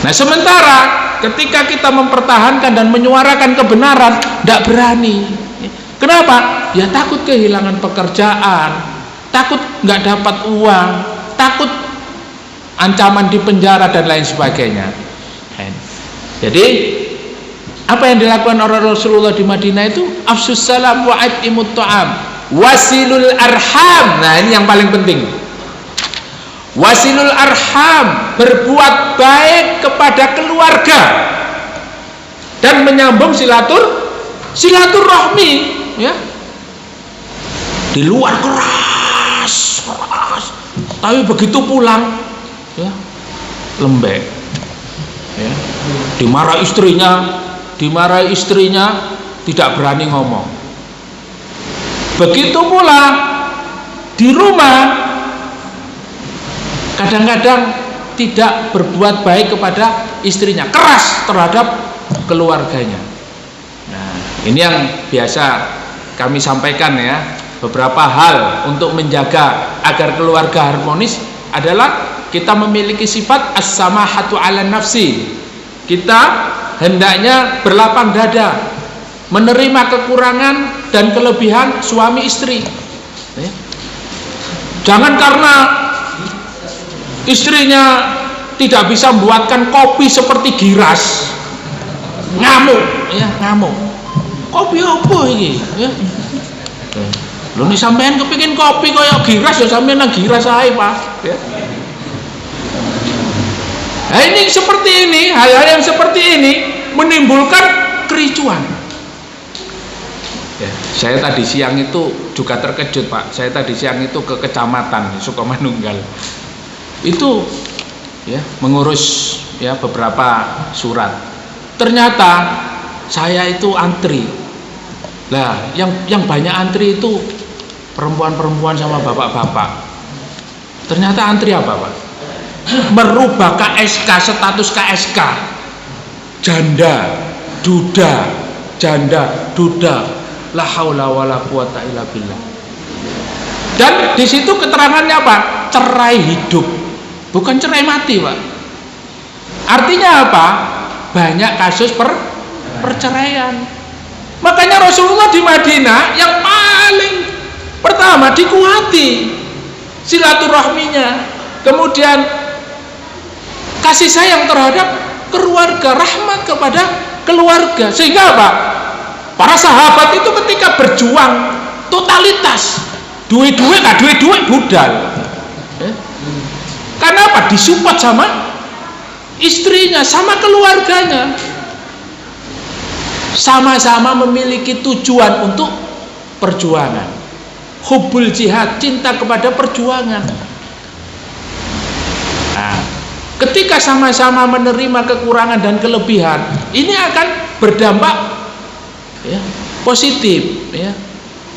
Nah, sementara ketika kita mempertahankan dan menyuarakan kebenaran, tidak berani. Kenapa? Ya takut kehilangan pekerjaan, takut nggak dapat uang, takut ancaman di penjara dan lain sebagainya. Jadi apa yang dilakukan oleh Rasulullah di Madinah itu afsus salam wa atimut ta'am wasilul arham. Nah, ini yang paling penting. Wasilul arham, berbuat baik kepada keluarga dan menyambung silaturahmi, ya. Di luar keras, tapi begitu pulang, ya, lembek, ya. Dimarahi istrinya, tidak berani ngomong. Begitu pula di rumah, kadang-kadang tidak berbuat baik kepada istrinya, keras terhadap keluarganya. Nah, ini yang biasa kami sampaikan, ya. Beberapa hal untuk menjaga agar keluarga harmonis adalah kita memiliki sifat as-samahatu 'alan nafsi. Kita hendaknya berlapang dada, menerima kekurangan dan kelebihan suami istri, ya. Jangan karena istrinya tidak bisa membuatkan kopi seperti Giras, ngamuk, ya, ngamuk. Kopi apa ini, ya? Lho nek sampean kepengin kopi kaya giras ya sampean nang giras ae, Pak. Ya. Nah, ini seperti ini, hal-hal yang seperti ini menimbulkan kericuan. Ya, saya tadi siang itu juga terkejut, Pak. Saya tadi siang itu ke kecamatan Sukomanunggal. Itu ya mengurus ya beberapa surat. Ternyata saya itu antri. Lah, yang banyak antri itu perempuan-perempuan sama bapak-bapak. Ternyata antri apa, Pak? Merubah KSK, status KSK. Janda, duda, janda, duda. La haula wala quwata illa billah. Dan di situ keterangannya apa? Cerai hidup. Bukan cerai mati, Pak. Artinya apa? Banyak kasus perceraian. Makanya Rasulullah di Madinah yang paling pertama dikuati silaturahminya, kemudian kasih sayang terhadap keluarga, rahmat kepada keluarga. Sehingga apa? Para sahabat itu ketika berjuang totalitas, duit-duit gak duit-duit budal. Karena apa? Disupport sama istrinya, sama keluarganya. Sama-sama memiliki tujuan untuk perjuangan. Hubbul jihad, cinta kepada perjuangan. Nah, ketika sama-sama menerima kekurangan dan kelebihan, ini akan berdampak ya, positif ya.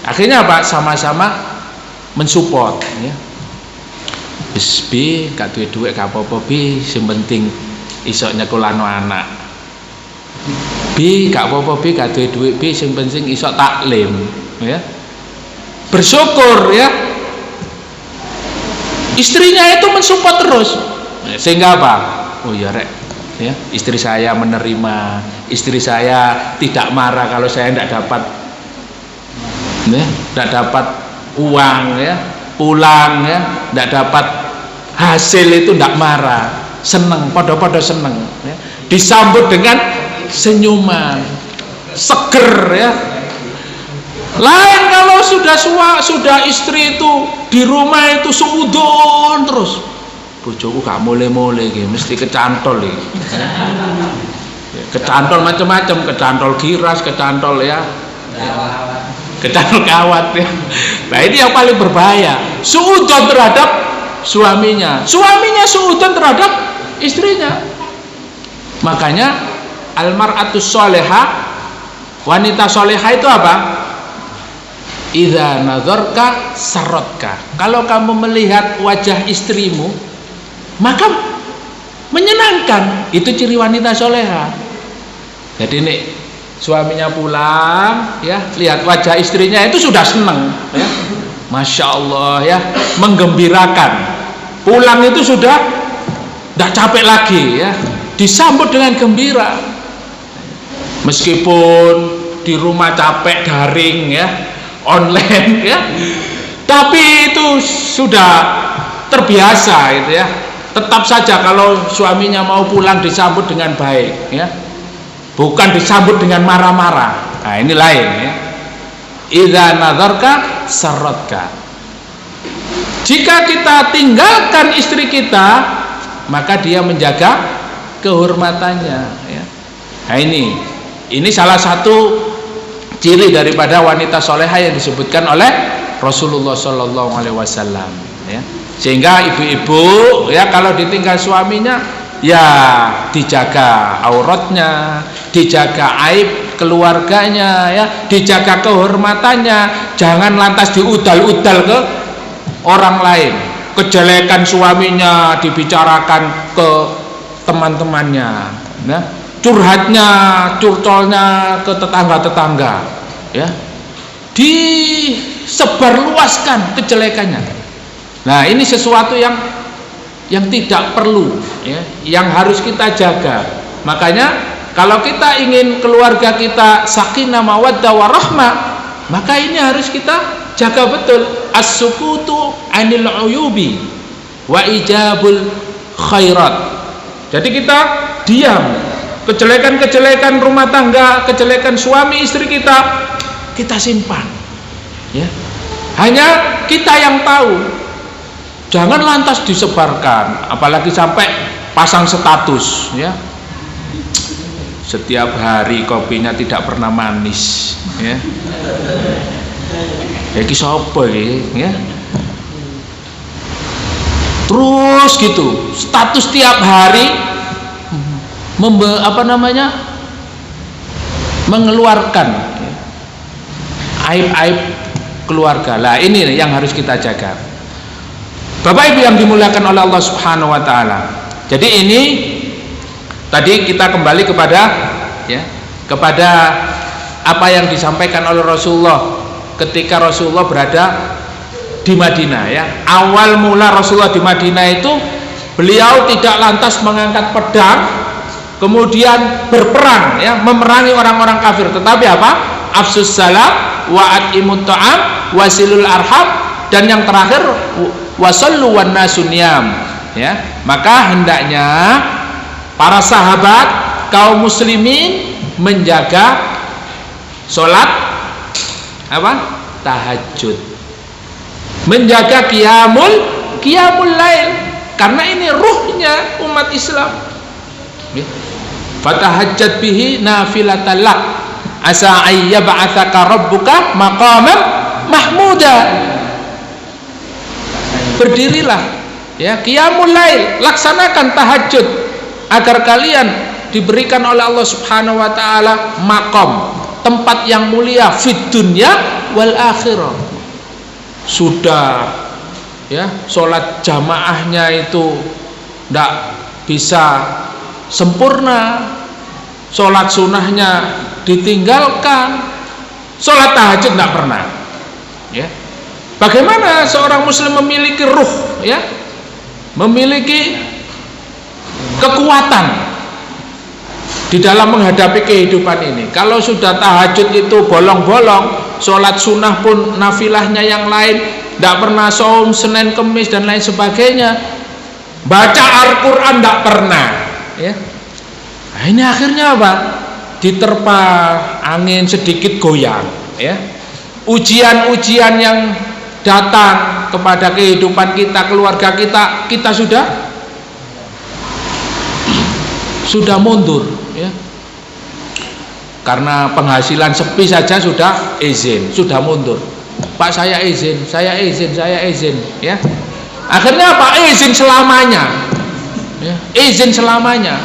Akhirnya apa? Sama-sama mensupport ya. Wis bi gak duwe dhuwit gak apa-apa bi, sing penting iso nyekolahno anak. Bi gak apa-apa bi gak duwe dhuwit bi, sing penting iso taklim ya. Bersyukur ya. Istrinya itu mensupport terus. Sehingga apa? Oh ya rek ya, istri saya menerima, istri saya tidak marah kalau saya tidak dapat ya, tidak dapat uang ya, pulang ya, tidak dapat hasil itu tidak marah, seneng, podo-podo seneng ya. Disambut dengan senyuman, seger ya. Lain kalau sudah istri itu di rumah itu suudon terus, bojoku gak mulai-mulai iki, mesti kecantol iki. Kecantol macam-macam, kecantol giras, kecantol ya. Kecantol kawat ya. Nah, ini yang paling berbahaya. Suudon terhadap suaminya. Suaminya suudon terhadap istrinya. Makanya almar'atus sholihah, wanita sholihah itu apa? Idza nazarka sarotka. Kalau kamu melihat wajah istrimu, maka menyenangkan. Itu ciri wanita soleha. Jadi nih suaminya pulang ya, lihat wajah istrinya itu sudah senang ya. Masya Allah ya, menggembirakan. Pulang itu sudah tidak capek lagi ya, disambut dengan gembira. Meskipun di rumah capek daring ya, online ya, tapi itu sudah terbiasa itu ya. Tetap saja kalau suaminya mau pulang disambut dengan baik ya, bukan disambut dengan marah-marah. Nah ini lain ya. Idza nazarka sarotka. Jika kita tinggalkan istri kita, maka dia menjaga kehormatannya ya. Nah ini salah satu ciri daripada wanita solehah yang disebutkan oleh Rasulullah Shallallahu Alaihi Wasallam ya. Sehingga ibu-ibu ya kalau ditinggal suaminya ya dijaga auratnya, dijaga aib keluarganya ya, dijaga kehormatannya, jangan lantas diudal-udal ke orang lain. Kejelekan suaminya dibicarakan ke teman-temannya ya. Curhatnya, curcolnya ke tetangga-tetangga ya, disebarluaskan kejelekannya. Nah ini sesuatu yang tidak perlu ya, yang harus kita jaga. Makanya kalau kita ingin keluarga kita sakinah mawaddah warahmah, maka ini harus kita jaga betul. As-sukutu anil uyubi wa ijabul khairat. Jadi kita diam. Kejelekan-kejelekan rumah tangga, kejelekan suami istri kita simpan ya. Hanya kita yang tahu. Jangan lantas disebarkan, apalagi sampai pasang status, ya. Setiap hari kopinya tidak pernah manis, ya. Iki sapa iki, ya. Terus gitu, status tiap hari mengeluarkan aib-aib keluarga. Lah ini yang harus kita jaga. Bapak Ibu yang dimuliakan oleh Allah Subhanahu wa taala. Jadi ini tadi kita kembali kepada apa yang disampaikan oleh Rasulullah ketika Rasulullah berada di Madinah, ya. Awal mula Rasulullah di Madinah itu beliau tidak lantas mengangkat pedang kemudian berperang, ya, memerangi orang-orang kafir, tetapi apa? Afsus salam wa at'imut ta'am wasilul arham, dan yang terakhir wasallu wan nasuniyam, ya. Maka hendaknya para sahabat kaum muslimin menjaga sholat tahajud, menjaga qiyamul lail, karena ini ruhnya umat Islam. Fatahajjat bihi nafilatan lak asa ayyab'atsaka rabbuka maqaman mahmuda. Berdirilah, ya, qiyamul lail, laksanakan tahajud agar kalian diberikan oleh Allah Subhanahu wa taala maqam, tempat yang mulia fid dunya wal akhirah. Sudah, ya, sholat jamaahnya itu tidak bisa sempurna, sholat sunnahnya ditinggalkan, sholat tahajud tidak pernah, ya. Bagaimana seorang muslim memiliki ruh, ya, memiliki kekuatan di dalam menghadapi kehidupan ini? Kalau sudah tahajud itu bolong-bolong, sholat sunnah pun nafilahnya yang lain, tidak pernah saum Senin Kemis dan lain sebagainya, baca Al-Quran tidak pernah, ya. Nah, ini akhirnya apa? Diterpa angin sedikit goyang, ya. Ujian-ujian yang datang kepada kehidupan kita, keluarga kita, kita sudah mundur, ya. Karena penghasilan sepi saja sudah izin, sudah mundur. Pak, saya izin, ya. Akhirnya apa? Izin selamanya, ya. Izin selamanya.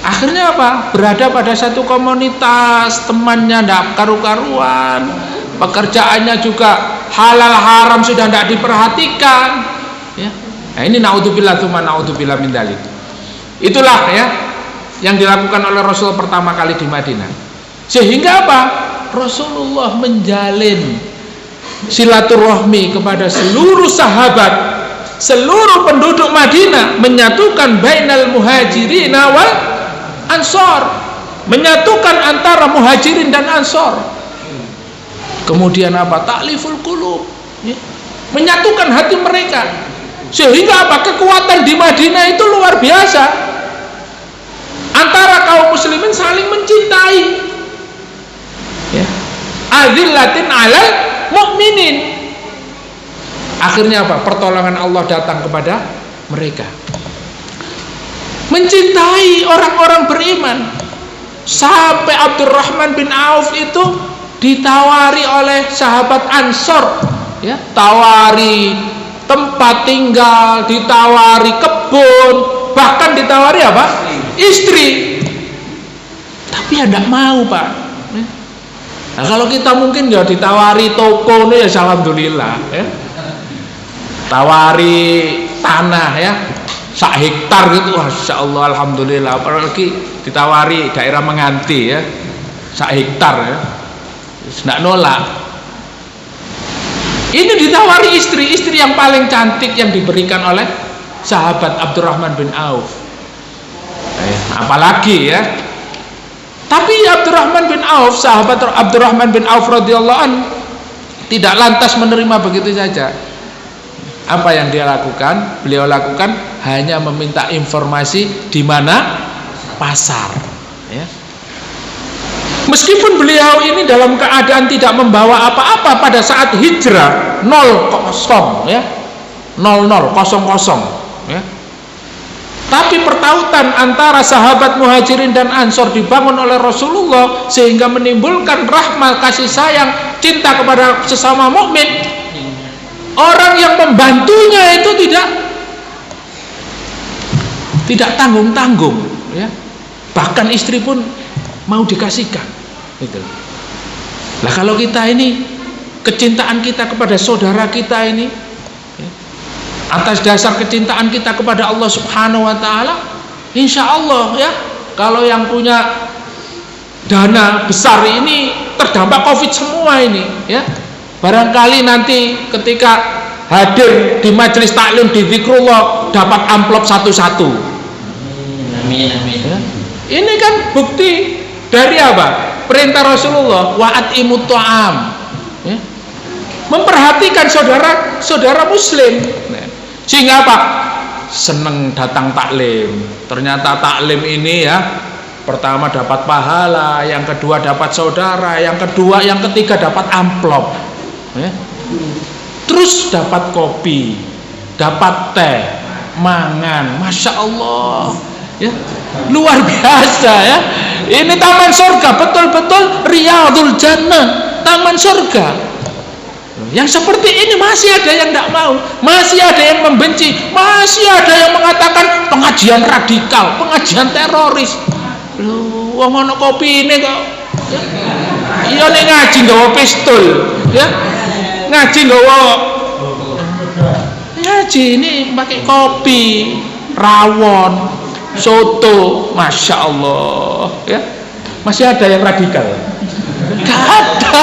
Akhirnya apa? Berada pada satu komunitas, temannya tidak karu-karuan, pekerjaannya juga halal haram sudah tidak diperhatikan, ya. Nah, ini naudzubillah tsumma naudzubillah min dzalik. Itulah, ya, yang dilakukan oleh Rasul pertama kali di Madinah. Sehingga apa? Rasulullah menjalin silaturahmi kepada seluruh sahabat, seluruh penduduk Madinah, menyatukan bainal muhajirin wal ansor, menyatukan antara muhajirin dan ansor. Kemudian apa? Ta'liful qulub, ya, menyatukan hati mereka. Sehingga apa? Kekuatan di Madinah itu luar biasa. Antara kaum muslimin saling mencintai, ya. Azillatin 'alal mu'minin. Akhirnya apa? Pertolongan Allah datang kepada mereka. Mencintai orang-orang beriman. Sampai Abdurrahman bin Auf itu ditawari oleh sahabat Ansor, ya, tawari tempat tinggal, ditawari kebun, bahkan ditawari apa? Istri. Tapi ya tidak mau, Pak. Nah, kalau kita mungkin ya ditawari toko nih, ya alhamdulillah, ya. Tawari tanah, ya, 1 hektar gitu, masya Allah, alhamdulillah. Apalagi ditawari daerah Menganti, ya, 1 hektar, ya, tidak nolak. Ini ditawari istri yang paling cantik yang diberikan oleh sahabat Abdurrahman bin Auf. Apalagi, ya. Tapi Abdurrahman bin Auf, sahabat Abdurrahman bin Auf radhiyallahu anhu, tidak lantas menerima begitu saja. Apa yang dia lakukan? Beliau lakukan hanya meminta informasi di mana pasar, ya. Meskipun beliau ini dalam keadaan tidak membawa apa-apa pada saat hijrah, 0 ya, 00 ya. Tapi pertautan antara sahabat Muhajirin dan Ansor dibangun oleh Rasulullah sehingga menimbulkan rahmat, kasih sayang, cinta kepada sesama mukmin. Orang yang membantunya itu tidak tanggung-tanggung ya. Bahkan istri pun mau dikasihkan gitu. Lah kalau kita ini kecintaan kita kepada saudara kita ini ya, atas dasar kecintaan kita kepada Allah Subhanahu wa taala, insya Allah ya, kalau yang punya dana besar ini terdampak Covid semua ini ya. Barangkali nanti ketika hadir di majelis taklim di Zikrullah dapat amplop satu-satu. Amin. Ya. Ini kan bukti dari apa? Perintah Rasulullah, wa'atimut ta'am. Ya. Memperhatikan saudara muslim. Sehingga apa? Seneng datang taklim. Ternyata taklim ini ya, pertama dapat pahala, yang kedua dapat saudara, yang ketiga dapat amplop. Ya. Terus dapat kopi, dapat teh, mangan, masya Allah ya, luar biasa ya. Ini taman surga, betul-betul riyadul jannah, taman surga. Yang seperti ini masih ada yang tidak mau, masih ada yang membenci, masih ada yang mengatakan pengajian radikal, pengajian teroris. Loh, wong ono kopi ini kok ya? Iya nek ngaji nggawa pistol ya, ngaji nggawa ngaji ini pakai kopi, rawon, soto, masya Allah ya. Masih ada yang radikal? Gak ada.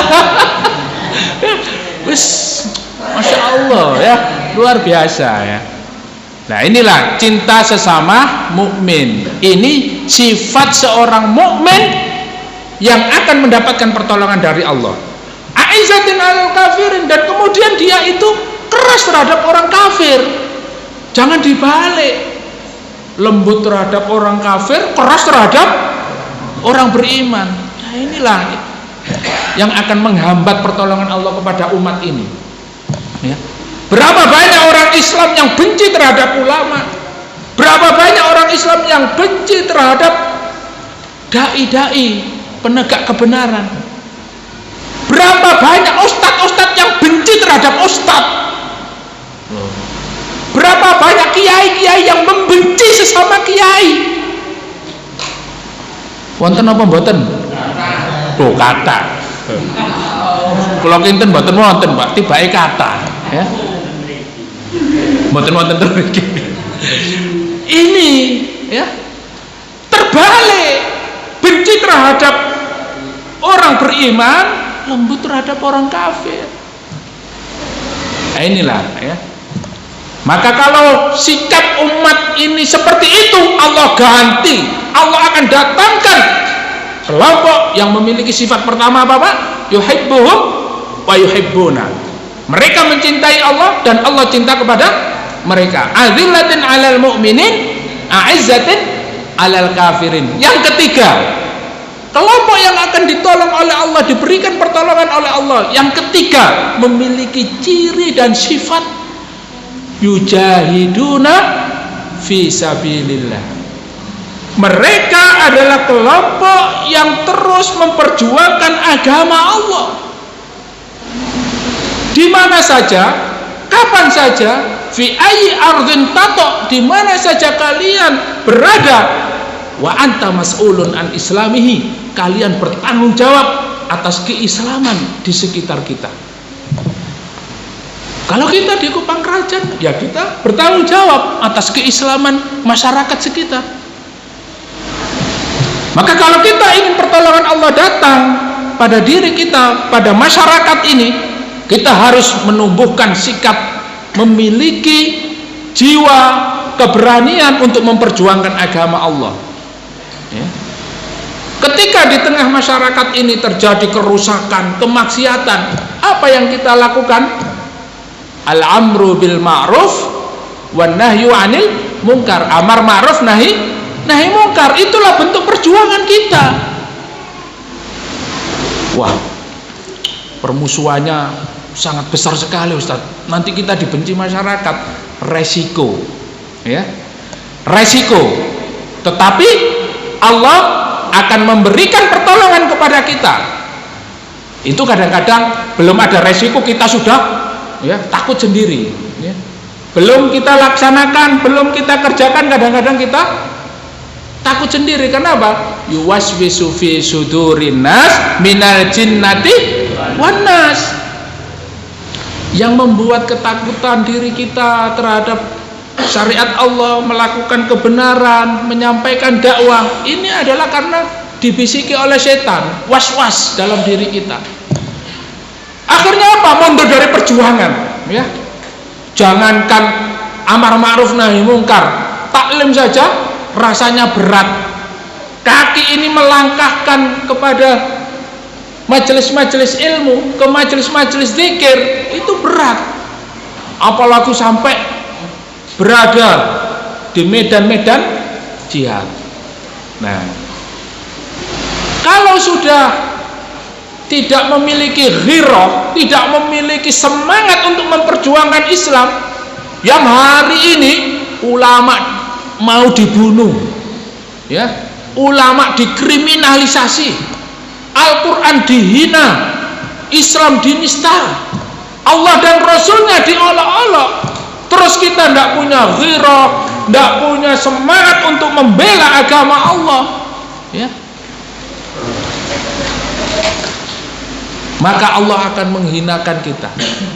Wis, masya Allah ya, luar biasa ya. Nah inilah cinta sesama mukmin. Ini sifat seorang mukmin yang akan mendapatkan pertolongan dari Allah. Aizzatin alal kafirin, dan kemudian dia itu keras terhadap orang kafir. Jangan dibalik, lembut terhadap orang kafir, keras terhadap orang beriman. Nah inilah yang akan menghambat pertolongan Allah kepada umat ini ya. Berapa banyak orang Islam yang benci terhadap ulama, berapa banyak orang Islam yang benci terhadap dai-dai penegak kebenaran, berapa banyak ustadz-ustadz yang benci terhadap ustadz, berapa banyak kiai-kiai yang membenci sesama kiai. Wonten apa mboten? Tuh kata. Kula kinten mboten wonten, Pak, tibake kata ya. Mboten wonten terus. Ini ya terbalik, benci terhadap orang beriman, lembut terhadap orang kafir. Nah inilah ya. Maka kalau sikap umat ini seperti itu, Allah ganti. Allah akan datangkan kelompok yang memiliki sifat pertama apa Pak? Yuhibbuhum wa yuhibbuna. Mereka mencintai Allah dan Allah cinta kepada mereka. Azillatin 'alal mu'minin, a'izzatin 'alal kafirin. Yang ketiga, kelompok yang akan ditolong oleh Allah, diberikan pertolongan oleh Allah. Yang ketiga, memiliki ciri dan sifat yujahiduna fi sabilillah. Mereka adalah kelompok yang terus memperjuangkan agama Allah. Di mana saja, kapan saja, fi ayyi ardhin tato, di mana saja kalian berada, wa anta mas'ulun an islamihi, kalian bertanggung jawab atas keislaman di sekitar kita. Kalau kita di Kupang Krajan, ya kita bertanggung jawab atas keislaman masyarakat sekitar. Maka kalau kita ingin pertolongan Allah datang pada diri kita, pada masyarakat ini, kita harus menumbuhkan sikap, memiliki jiwa keberanian untuk memperjuangkan agama Allah ya. Ketika di tengah masyarakat ini terjadi kerusakan, kemaksiatan, apa yang kita lakukan? Al-amru bil ma'ruf wan nahyu 'anil munkar. Amar ma'ruf nahi mungkar. Itulah bentuk perjuangan kita. Wah, permusuhannya sangat besar sekali Ustadz. Nanti kita dibenci masyarakat. Resiko, ya, resiko. Tetapi Allah akan memberikan pertolongan kepada kita. Itu kadang-kadang belum ada resiko kita sudah ya takut sendiri. Ya. Belum kita laksanakan, belum kita kerjakan, kadang-kadang kita takut sendiri. Kenapa? Yuwaswisu fi sudurin nas minal jinnati wan nas. Yang membuat ketakutan diri kita terhadap syariat Allah, melakukan kebenaran, menyampaikan dakwah, ini adalah karena dibisiki oleh setan, was-was dalam diri kita. Akhirnya apa? Mundur dari perjuangan, ya. Jangankan amar ma'ruf nahi mungkar, taklim saja rasanya berat. Kaki ini melangkahkan kepada majelis-majelis ilmu, ke majelis-majelis zikir, itu berat. Apalagi sampai berada di medan-medan jihad. Nah, kalau sudah tidak memiliki ghirah, tidak memiliki semangat untuk memperjuangkan Islam, yang hari ini ulama mau dibunuh, ya, ulama dikriminalisasi, Al-Quran dihina, Islam dinista, Allah dan Rasulnya diolok-olok, terus kita tidak punya ghirah, tidak punya semangat untuk membela agama Allah, ya, maka Allah akan menghinakan kita.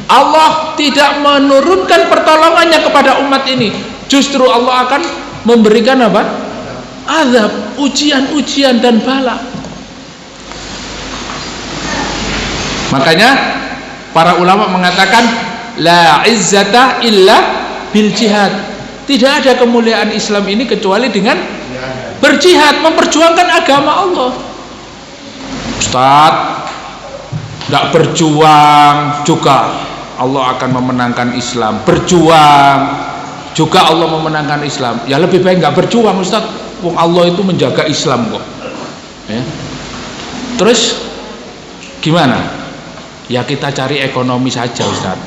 Allah tidak menurunkan pertolongannya kepada umat ini. Justru Allah akan memberikan apa? Azab, ujian-ujian dan bala. Makanya para ulama mengatakan la izzata illa bil jihad. Tidak ada kemuliaan Islam ini kecuali dengan berjihad, memperjuangkan agama Allah. Ustaz, tidak berjuang juga Allah akan memenangkan Islam. Berjuang juga Allah memenangkan Islam. Ya lebih baik nggak berjuang Ustaz. Wong Allah itu menjaga Islam kok. Ya. Terus gimana? Ya kita cari ekonomi saja Ustaz.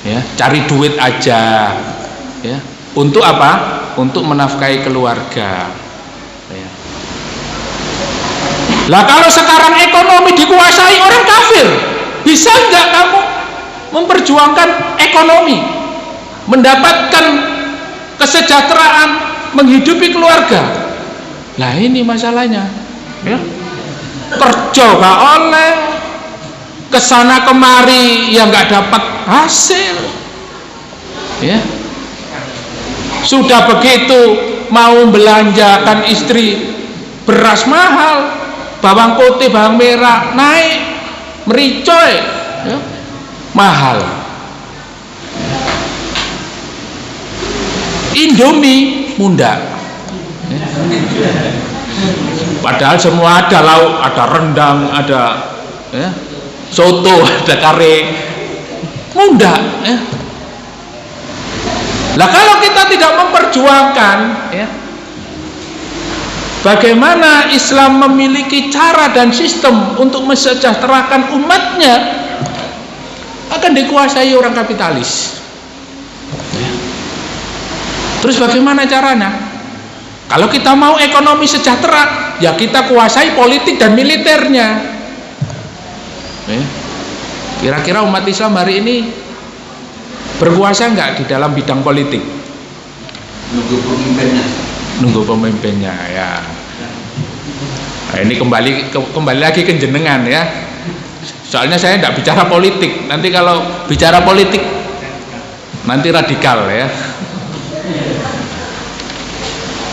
Ya, cari duit aja. Ya. Untuk apa? Untuk menafkahi keluarga. Ya. Lah kalau sekarang ekonomi dikuasai orang kafir, bisa nggak kamu memperjuangkan ekonomi, mendapatkan kesejahteraan, menghidupi keluarga? Nah ini masalahnya, ya. Kerja nggak oleh, kesana kemari yang nggak dapat hasil, ya. Sudah begitu mau belanjakan istri, beras mahal, bawang putih, bawang merah naik, mericoy, ya, mahal. Indomie munda, ya. Padahal semua ada lauk, ada rendang, ada ya, soto, ada kare, munda. Ya. Lah kalau kita tidak memperjuangkan, ya, bagaimana Islam memiliki cara dan sistem untuk mensejahterakan umatnya, akan dikuasai orang kapitalis. Ya. Terus bagaimana caranya? Kalau kita mau ekonomi sejahtera, ya kita kuasai politik dan militernya. Ya. Kira-kira umat Islam hari ini berkuasa enggak di dalam bidang politik? Nunggu pemimpinnya. Nunggu pemimpinnya, ya. Nah, ini kembali lagi ke jenengan, ya. Soalnya saya tidak bicara politik. Nanti kalau bicara politik nanti radikal, ya.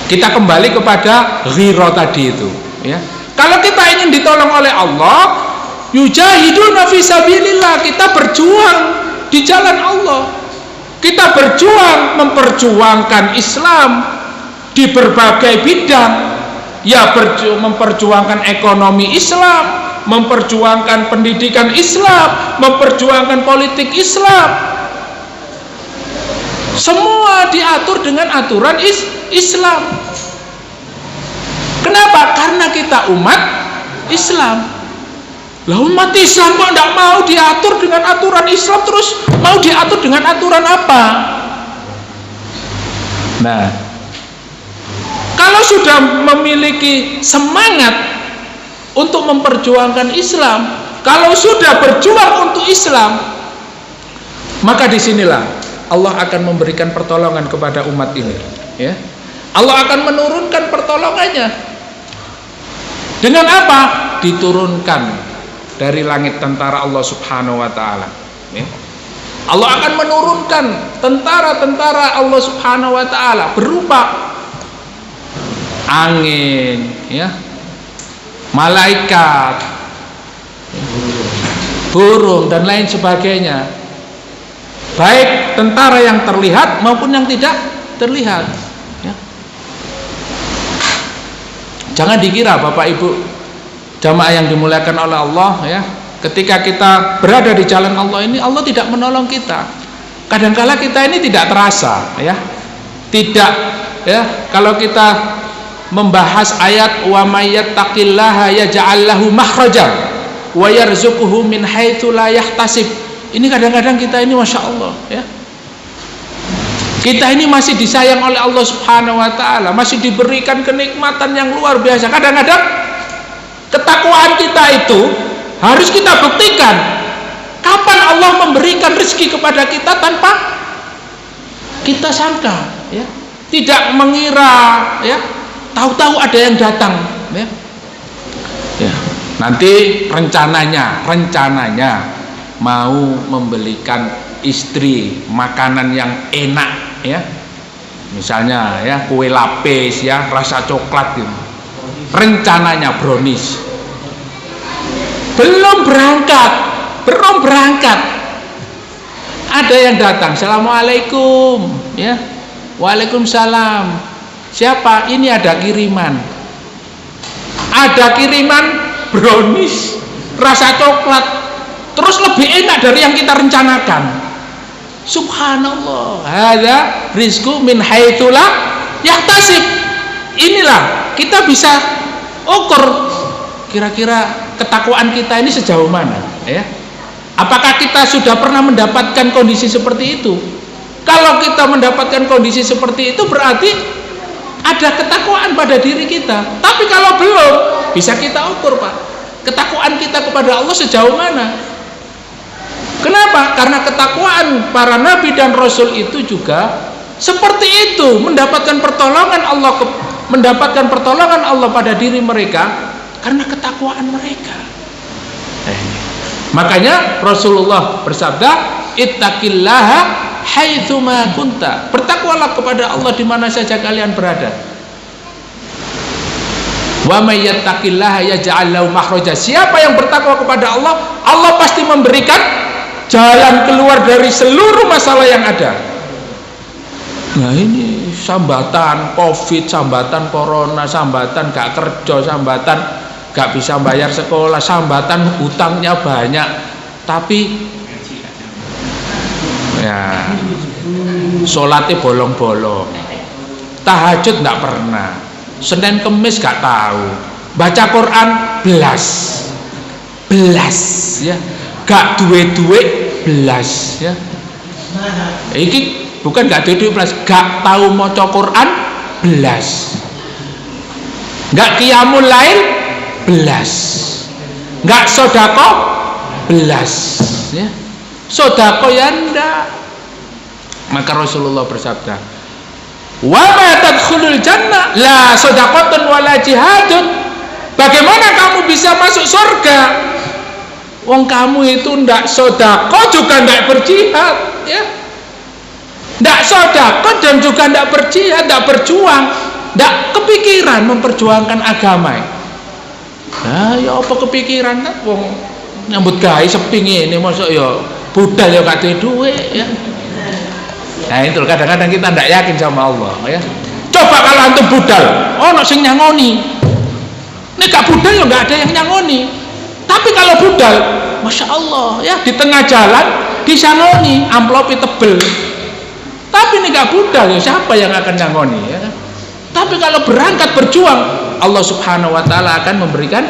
Kita kembali kepada ghirah tadi itu, ya. Kalau kita ingin ditolong oleh Allah, yujahiduna fi sabilillah, kita berjuang di jalan Allah. Kita berjuang memperjuangkan Islam di berbagai bidang, ya, memperjuangkan ekonomi Islam, memperjuangkan pendidikan Islam, memperjuangkan politik Islam. Semua diatur dengan aturan Islam. Kenapa? Karena kita umat Islam. Lah umat Islam kok tidak mau diatur dengan aturan Islam, terus mau diatur dengan aturan apa? Nah, kalau sudah memiliki semangat untuk memperjuangkan Islam, kalau sudah berjuang untuk Islam, maka disinilah Allah akan memberikan pertolongan kepada umat ini, ya. Allah akan menurunkan pertolongannya. Dengan apa? Diturunkan dari langit tentara Allah Subhanahu wa taala, ya. Allah akan menurunkan tentara-tentara Allah Subhanahu wa taala berupa angin, ya, malaikat, burung dan lain sebagainya. Baik tentara yang terlihat maupun yang tidak terlihat, ya. Jangan dikira Bapak Ibu jamaah yang dimuliakan oleh Allah, ya, ketika kita berada di jalan Allah ini Allah tidak menolong kita. Kadangkala kita ini tidak terasa, ya. Tidak, ya, kalau kita membahas ayat wa may yattaqillaha yaj'al lahu makhraja wa yarzuquhu min haitsu la yahtasib. Ini kadang-kadang kita ini Masya Allah, ya, kita ini masih disayang oleh Allah Subhanahu wa taala, masih diberikan kenikmatan yang luar biasa. Kadang-kadang ketakwaan kita itu harus kita buktikan. Kapan Allah memberikan rezeki kepada kita tanpa kita sangka, ya. Tidak mengira, ya. Tahu-tahu ada yang datang, ya. Ya. Nanti rencananya mau membelikan istri makanan yang enak, ya. Misalnya, ya, kue lapis, ya, rasa coklat gitu. Rencananya brownies. Belum berangkat ada yang datang, assalamualaikum, ya, waalaikumsalam, siapa ini, ada kiriman brownies rasa coklat, terus lebih enak dari yang kita rencanakan. Subhanallah, hadza rizqu min haitsu la yahtasib. Inilah kita bisa ukur kira-kira ketakwaan kita ini sejauh mana, ya. Apakah kita sudah pernah mendapatkan kondisi seperti itu? Kalau kita mendapatkan kondisi seperti itu berarti ada ketakwaan pada diri kita. Tapi kalau belum, bisa kita ukur, Pak, ketakwaan kita kepada Allah sejauh mana. Kenapa? Karena ketakwaan para nabi dan rasul itu juga seperti itu, mendapatkan pertolongan Allah pada diri mereka karena ketakwaan mereka. Makanya Rasulullah bersabda, ittaqillaha haitsu ma kunta. Bertakwalah kepada Allah di mana saja kalian berada. Wa may yattaqillaha yaj'al lahu makhraja. Siapa yang bertakwa kepada Allah, Allah pasti memberikan jalan keluar dari seluruh masalah yang ada. Nah, ini sambatan Covid, sambatan Corona, sambatan gak kerja, sambatan gak bisa bayar sekolah, sambatan hutangnya banyak, tapi ya sholatnya bolong-bolong, tahajud gak pernah, Senin Kemis gak tahu, baca Quran belas, ya, gak duwe-duwe belas, ya. Iki bukan gak duwe-duwe belas, gak tahu maca Quran belas, gak qiyamul lail belas, nggak sodako belas, ya. Sodako ya ndak. Maka Rasulullah bersabda, wa ma tadkhulul jannah la sodakotun wala jihadun. Bagaimana kamu bisa masuk surga wong kamu itu ndak sodako juga ndak berjihad, ya. Ndak sodako dan juga ndak berjihad, ndak berjuang, ndak kepikiran memperjuangkan agama. Nah, ya apa kepikiran kan wong nyambut gawe sepi ngene mosok ya budal ya gak duwe duit, ya. Nah, itu kadang-kadang kita ndak yakin sama Allah, ya. Coba kalau antum budal, ono sing nyangoni. Nek gak budal ya gak ada yang nyangoni. Tapi kalau budal, Masya Allah, ya, di tengah jalan disangoni, amplopnya tebel. Tapi nek gak budal ya siapa yang akan nyangoni, ya. Tapi kalau berangkat berjuang, Allah Subhanahu wa taala akan memberikan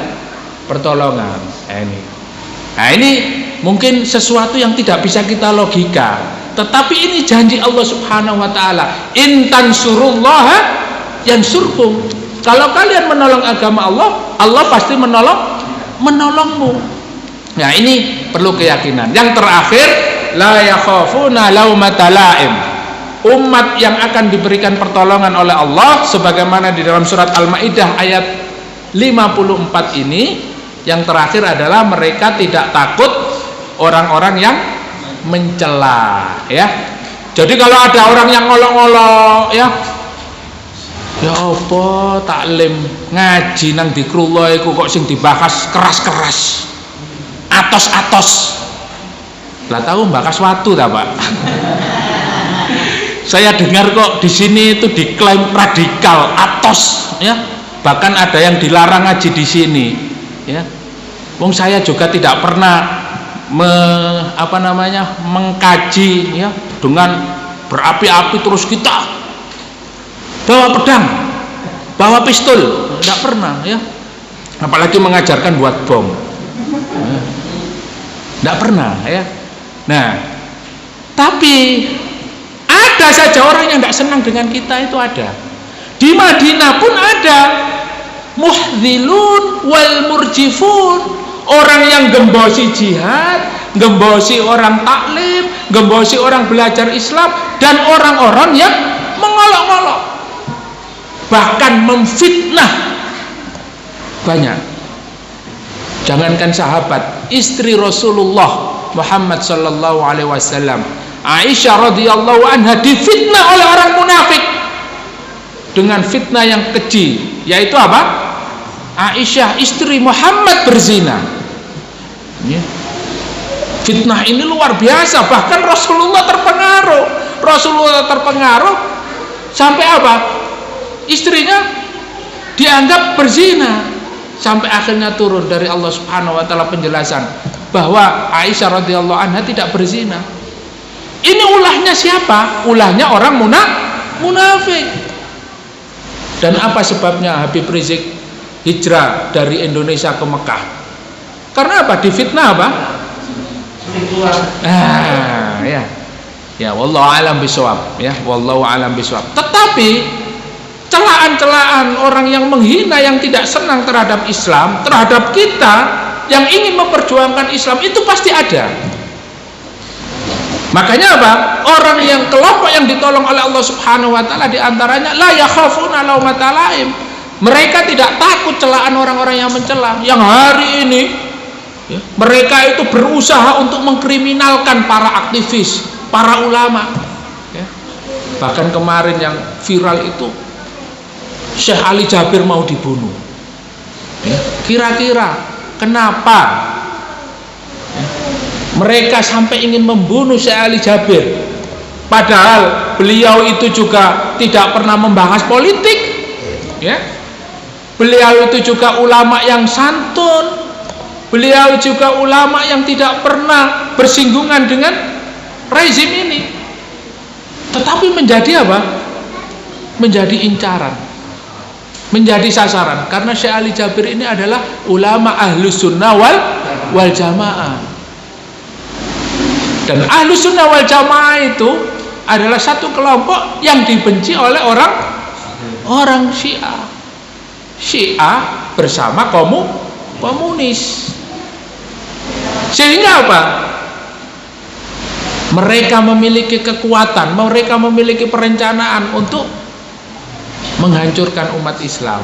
pertolongan. Ini Nah, ini mungkin sesuatu yang tidak bisa kita logika, tetapi ini janji Allah Subhanahu wa taala, in tansurullaha yansurkum. Kalau kalian menolong agama Allah, Allah pasti menolongmu. Nah, ini perlu keyakinan. Yang terakhir, la yakhafuna laumata laim. Umat yang akan diberikan pertolongan oleh Allah sebagaimana di dalam surat Al-Maidah ayat 54 ini, yang terakhir adalah mereka tidak takut orang-orang yang mencela, ya. Jadi kalau ada orang yang ngolok-ngolok, ya apa taklim ngaji nang dikrullah iku kok sing dibahas keras-keras, atos-atos. Lah tahu bakas watu ta, Pak? Saya dengar kok di sini itu diklaim radikal, atos, ya. Bahkan ada yang dilarang ngaji di sini, ya. Wong saya juga tidak pernah mengkaji, ya, dengan berapi-api terus kita bawa pedang, bawa pistol, tidak pernah, ya. Apalagi mengajarkan buat bom, tidak pernah, ya. Nah, tapi ada saja orang yang tidak senang dengan kita, itu ada. Di Madinah pun ada muhdhilun wal murjifun, orang yang gembosi jihad, gembosi orang taklim, gembosi orang belajar Islam, dan orang-orang yang mengolok-olok, bahkan memfitnah. Banyak. Jangankan sahabat, istri Rasulullah Muhammad sallallahu alaihi wasallam, Aisyah radhiyallahu anha, difitnah oleh orang munafik dengan fitnah yang keji, yaitu apa? Aisyah istri Muhammad berzina, ya. Fitnah ini luar biasa, bahkan Rasulullah terpengaruh sampai apa? Istrinya dianggap berzina, sampai akhirnya turun dari Allah Subhanahu wa taala penjelasan bahwa Aisyah radhiyallahu anha tidak berzina. Ini ulahnya siapa? Ulahnya orang munafik. Dan apa sebabnya Habib Rizik hijrah dari Indonesia ke Mekah? Karena apa? Difitnah apa? Ya. Ya, wallahu alam bisawab, ya, wallahu alam bisawab. Tetapi celaan-celaan orang yang menghina, yang tidak senang terhadap Islam, terhadap kita yang ingin memperjuangkan Islam, itu pasti ada. Makanya apa? Orang yang kelompok yang ditolong oleh Allah Subhanahu wa taala diantaranya la yakhafuna laumata laim. Mereka tidak takut celaan orang-orang yang mencela. Yang hari ini, ya, mereka itu berusaha untuk mengkriminalkan para aktivis, para ulama, ya. Bahkan kemarin yang viral itu Syekh Ali Jabir mau dibunuh, ya. Kira-kira kenapa, ya, mereka sampai ingin membunuh Syekh Ali Jabir, padahal beliau itu juga tidak pernah membahas politik, ya. Beliau itu juga ulama yang santun, beliau juga ulama yang tidak pernah bersinggungan dengan rezim ini, tetapi menjadi apa? Menjadi incaran, menjadi sasaran, karena Syekh Ali Jabir ini adalah ulama Ahlus Sunnah wal Jamaah. Dan Ahlus Sunnah wal Jamaah itu adalah satu kelompok yang dibenci oleh orang Syiah bersama komunis. Sehingga apa? Mereka memiliki kekuatan, mereka memiliki perencanaan untuk menghancurkan umat Islam.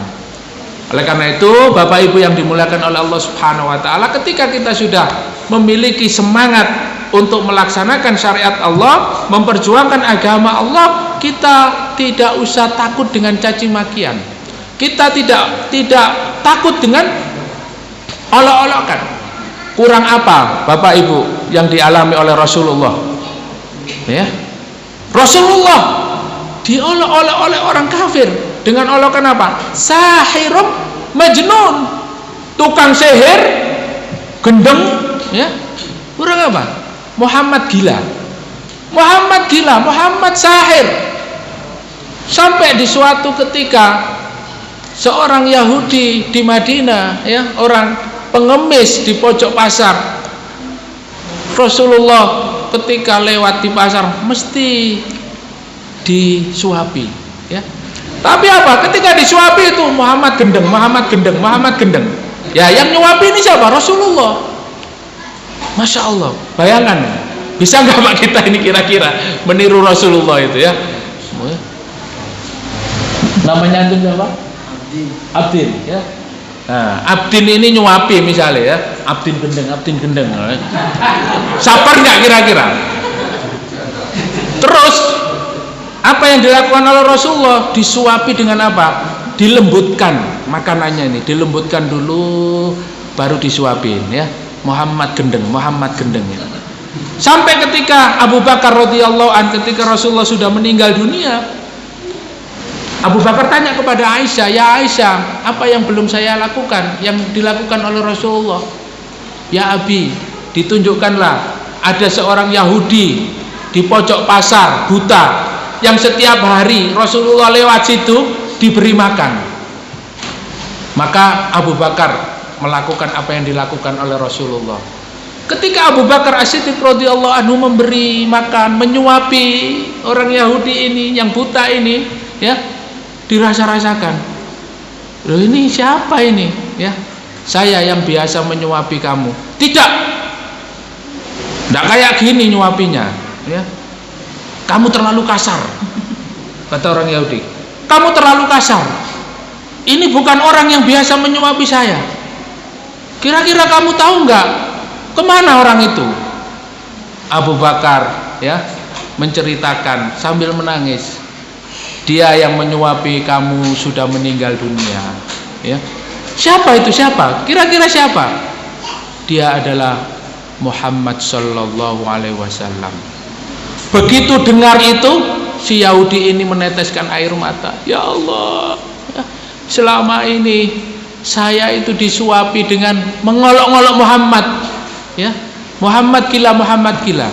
Oleh karena itu, Bapak Ibu yang dimuliakan oleh Allah Subhanahu wa taala, ketika kita sudah memiliki semangat untuk melaksanakan syariat Allah, memperjuangkan agama Allah, kita tidak usah takut dengan caci makian. Kita tidak takut dengan olok-olokan. Kurang apa Bapak Ibu yang dialami oleh Rasulullah, ya? Rasulullah diolok-olok oleh orang kafir dengan olokan apa? Sahirum majnun, tukang sihir, gendeng, ya. Kurang apa? Muhammad gila, Muhammad sahir. Sampai di suatu ketika seorang Yahudi di Madinah, ya, orang pengemis di pojok pasar, Rasulullah ketika lewat di pasar mesti disuapi, ya. Tapi apa? Ketika disuapi itu Muhammad gendeng, Muhammad gendeng, Muhammad gendeng. Ya, yang nyuapi ini siapa? Rasulullah. Masya Allah. Bayangkan, bisa nggak Pak kita ini kira-kira meniru Rasulullah itu, ya? Namanya antum siapa? Abdin, ya. Nah, Abdin ini nyuapi misalnya, ya. Abdin gendeng. Sabar nggak kira-kira? Terus apa yang dilakukan oleh Rasulullah? Disuapi dengan apa? Dilembutkan makanannya ini, dilembutkan dulu baru disuapin, ya. Muhammad gendeng ya. Sampai ketika Abu Bakar radhiyallahu an, ketika Rasulullah sudah meninggal dunia, Abu Bakar tanya kepada Aisyah, "Ya Aisyah, apa yang belum saya lakukan yang dilakukan oleh Rasulullah?" "Ya Abi, ditunjukkanlah ada seorang Yahudi di pojok pasar buta yang setiap hari Rasulullah lewat situ diberi makan." Maka Abu Bakar melakukan apa yang dilakukan oleh Rasulullah. Ketika Abu Bakar As-Siddiq radhiyallahu anhu memberi makan, menyuapi orang Yahudi ini yang buta ini, ya, dirasa-rasakan, loh ini siapa ini, ya? Saya yang biasa menyuapi kamu. Tidak kayak gini nyuapinya, ya. Kamu terlalu kasar, kata orang Yahudi. Kamu terlalu kasar. Ini bukan orang yang biasa menyuapi saya. Kira-kira kamu tahu nggak kemana orang itu? Abu Bakar, ya, menceritakan sambil menangis. Dia yang menyuapi kamu sudah meninggal dunia, ya. Siapa itu? Siapa? Kira-kira siapa? Dia adalah Muhammad sallallahu alaihi wasallam. Begitu dengar itu, si Yahudi ini meneteskan air mata. Ya Allah, ya, selama ini saya itu disuapi dengan mengolok-olok Muhammad, ya. Muhammad gila.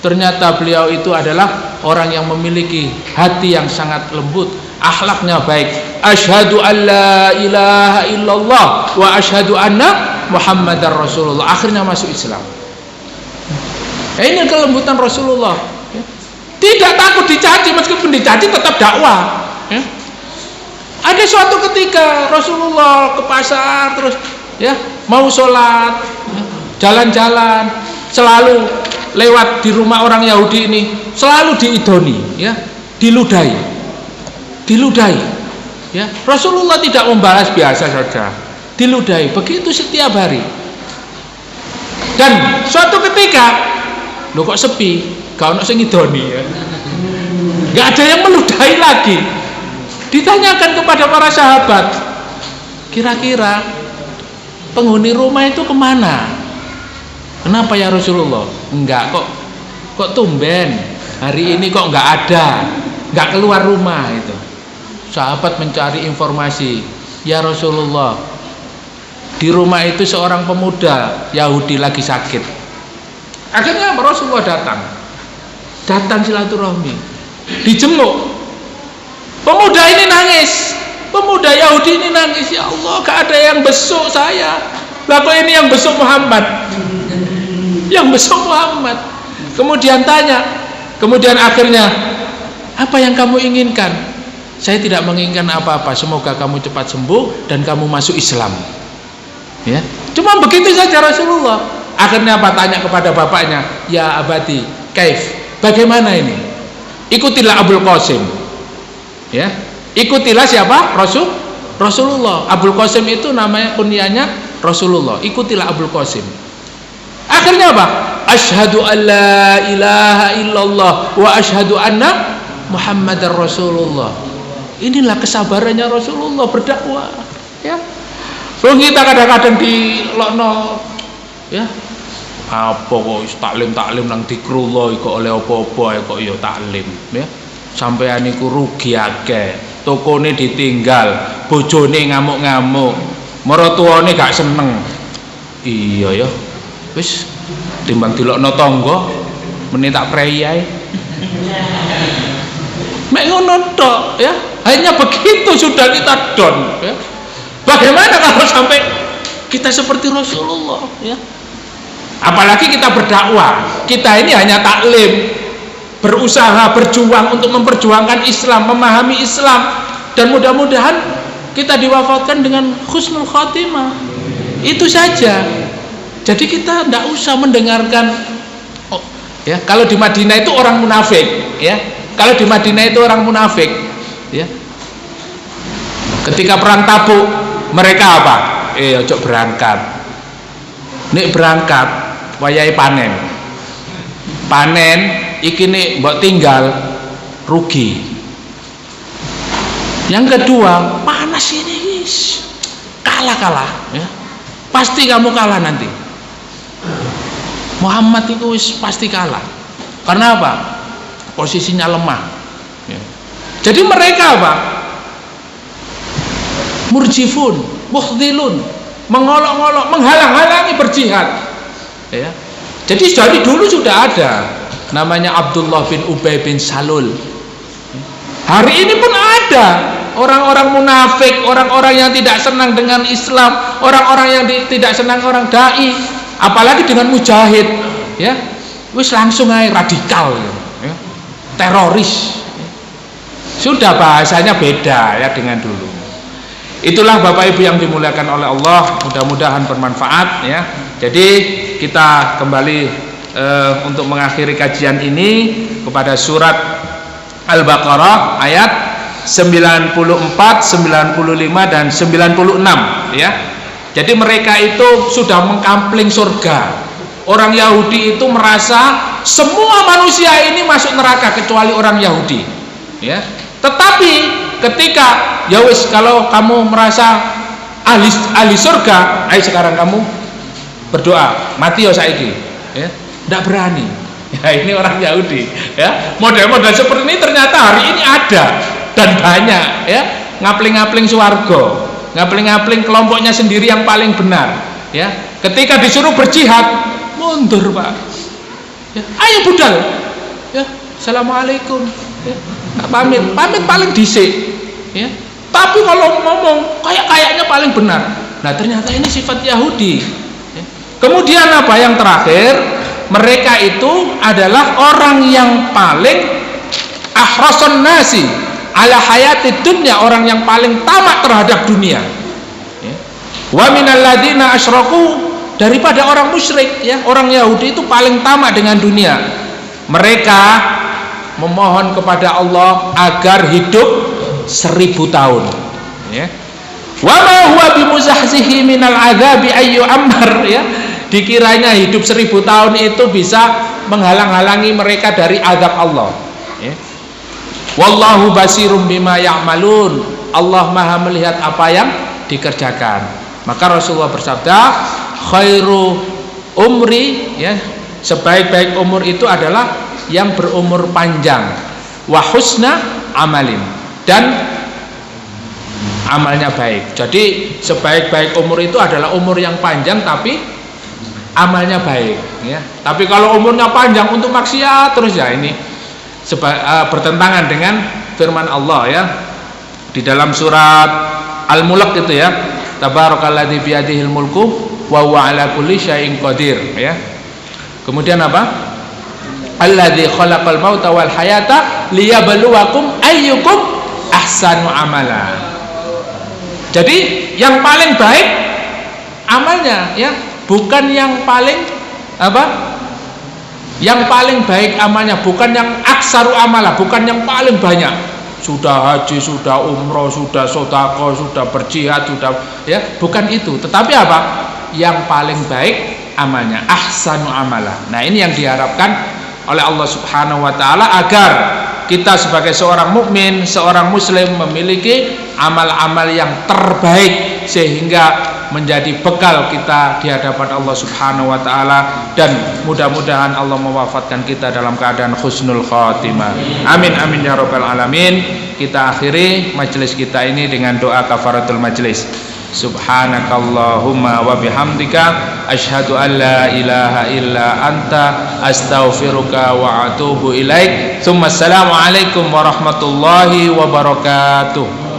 Ternyata beliau itu adalah orang yang memiliki hati yang sangat lembut, akhlaknya baik. Asyhadu an la ilaha illallah wa asyhadu anna Muhammadar Rasulullah. Akhirnya masuk Islam. Ini kelembutan Rasulullah, ya. Tidak takut dicaci, meskipun dicaci tetap dakwah, ya. Ada suatu ketika Rasulullah ke pasar terus, ya, mau sholat, ya, jalan-jalan, selalu lewat di rumah orang Yahudi ini, selalu diidoni, ya, diludahi, ya. Rasulullah tidak membalas, biasa saja, diludahi, begitu setiap hari. Dan suatu ketika, loh kok sepi, gak ono sing ngidoni, ya, gak ada yang meludahi lagi. Ditanyakan kepada para sahabat, kira-kira penghuni rumah itu kemana? Kenapa ya Rasulullah? Enggak, kok tumben hari ini kok enggak ada, enggak keluar rumah itu. Sahabat mencari informasi, ya Rasulullah, di rumah itu seorang pemuda Yahudi lagi sakit. Akhirnya Rasulullah datang silaturahmi, dijenguk. Pemuda ini nangis, pemuda Yahudi ini nangis. Ya Allah, gak ada yang besuk saya. Lah kok ini yang besuk Muhammad? Yang besuk Muhammad. Kemudian akhirnya, apa yang kamu inginkan? Saya tidak menginginkan apa-apa. Semoga kamu cepat sembuh dan kamu masuk Islam. Ya, cuma begitu saja Rasulullah. Akhirnya apa? Tanya kepada bapaknya, ya abadi, kaif? Bagaimana ini? Ikutilah Abul Qasim. Ya, ikutilah siapa? Rasulullah. Abul Qasim itu namanya kunyahnya Rasulullah. Ikutilah Abul Qasim. Akhirnya apa? Asyhadu an la ilaha illallah wa asyhadu anna Muhammadar Rasulullah. Inilah kesabarannya Rasulullah berdakwah, ya. Wong kita kadang-kadang di lokno, ya. Apa kok taklim nang dikrullah kok oleh apa-apa kok ya taklim, ya. Sampean niku rugi akeh, tokone ditinggal, bojone ngamuk-ngamuk, mertuane gak seneng. Iya ya. Wis timbang dilokno tangga meneh tak prei ae. Mek ngono tok, ya. Hanya begitu sudah kita down, ya. Bagaimana kalau sampai kita seperti Rasulullah, ya? Apalagi kita berdakwah, kita ini hanya taklim, berusaha, berjuang untuk memperjuangkan Islam, memahami Islam, dan mudah-mudahan kita diwafatkan dengan husnul khatimah. Itu saja. Jadi kita tidak usah mendengarkan, oh, ya, kalau di Madinah itu orang munafik, ya. Kalau di Madinah itu orang munafik, ya. Ketika perang Tabuk, mereka apa? Ojo berangkat. Nek berangkat, wayahe panen. Panen iki nek mbok tinggal rugi. Yang kedua, panas ini kalah, ya. Pasti kamu kalah nanti. Muhammad itu pasti kalah. Karena apa? Posisinya lemah, ya. Jadi mereka apa? Murjifun, mukhdilun, mengolok-olok, menghalang-halangi berjihad, ya. Jadi dari dulu sudah ada namanya Abdullah bin Ubay bin Salul. Hari ini pun ada orang-orang munafik, orang-orang yang tidak senang dengan Islam, orang-orang yang tidak senang orang dai, apalagi dengan mujahid, ya, wis langsung aja radikal, ya. Teroris, ya. Sudah bahasanya beda, ya, dengan dulu. Itulah Bapak Ibu yang dimuliakan oleh Allah, mudah-mudahan bermanfaat, ya. Jadi kita kembali untuk mengakhiri kajian ini kepada surat Al-Baqarah ayat 94, 95 dan 96, ya. Jadi mereka itu sudah mengkampling surga. Orang Yahudi itu merasa semua manusia ini masuk neraka kecuali orang Yahudi, ya. Tetapi ketika ya wis, kalau kamu merasa ahli surga, ayo sekarang kamu berdoa, mati ya saiki, ya. Tidak berani. Ya, ini orang Yahudi, ya. Model-model seperti ini ternyata hari ini ada dan banyak, ya. Ngapling-ngapling swarga, ngapling-ngapling kelompoknya sendiri yang paling benar, ya. Ketika disuruh berjihad, mundur, Pak. Ya, ayo budal, ya. Assalamualaikum, ya. Nggak pamit paling dhisik, ya. Tapi kalau ngomong kayaknya paling benar. Nah, ternyata ini sifat Yahudi, ya. Kemudian apa yang terakhir? Mereka itu adalah orang yang paling ahrasun nasi ala hayati dunya, orang yang paling tamak terhadap dunia, ya. Wa minal ladina asyraku, daripada orang musyrik, ya. Orang Yahudi itu paling tamak dengan dunia. Mereka memohon kepada Allah agar hidup 1000 tahun, ya. Wa ma huwa bimuzahzihi minal adzabi ayyu ammar, ya. Dikiranya hidup 1000 tahun itu bisa menghalang-halangi mereka dari azab Allah, ya. Wallahu basirum bima ya'malun, Allah maha melihat apa yang dikerjakan. Maka Rasulullah bersabda, khairu umri, ya, sebaik-baik umur itu adalah yang berumur panjang, wa husna amalin, dan amalnya baik. Jadi sebaik-baik umur itu adalah umur yang panjang tapi amalnya baik, ya. Tapi kalau umurnya panjang untuk maksiat terus, ya ini bertentangan dengan firman Allah, ya, di dalam surat Al-Mulk itu, ya, tabarakalladzi biyadihil mulku wa huwa ala kulli syai'in qadir, ya. Kemudian apa? Alladzi khalaqal mauta wal hayata liyabluwakum ayyukum ahsanu amala. Jadi yang paling baik amalnya, ya, bukan yang paling apa? Yang paling baik amalnya, bukan yang aksaru amala, bukan yang paling banyak. Sudah haji, sudah umroh, sudah sedekah, sudah berjihad, sudah, ya, bukan itu. Tetapi apa? Yang paling baik amalnya, ahsanu amala. Nah, ini yang diharapkan oleh Allah Subhanahu wa taala agar kita sebagai seorang mukmin, seorang muslim memiliki amal-amal yang terbaik sehingga menjadi bekal kita di hadapan Allah Subhanahu wa taala, dan mudah-mudahan Allah mewafatkan kita dalam keadaan husnul khatimah. Amin amin ya rabbal alamin. Kita akhiri majelis kita ini dengan doa kafaratul majelis. Subhanakallahumma wa bihamdika asyhadu an la ilaha illa anta astaghfiruka wa atubu ilaik. Assalamualaikum warahmatullahi wabarakatuh.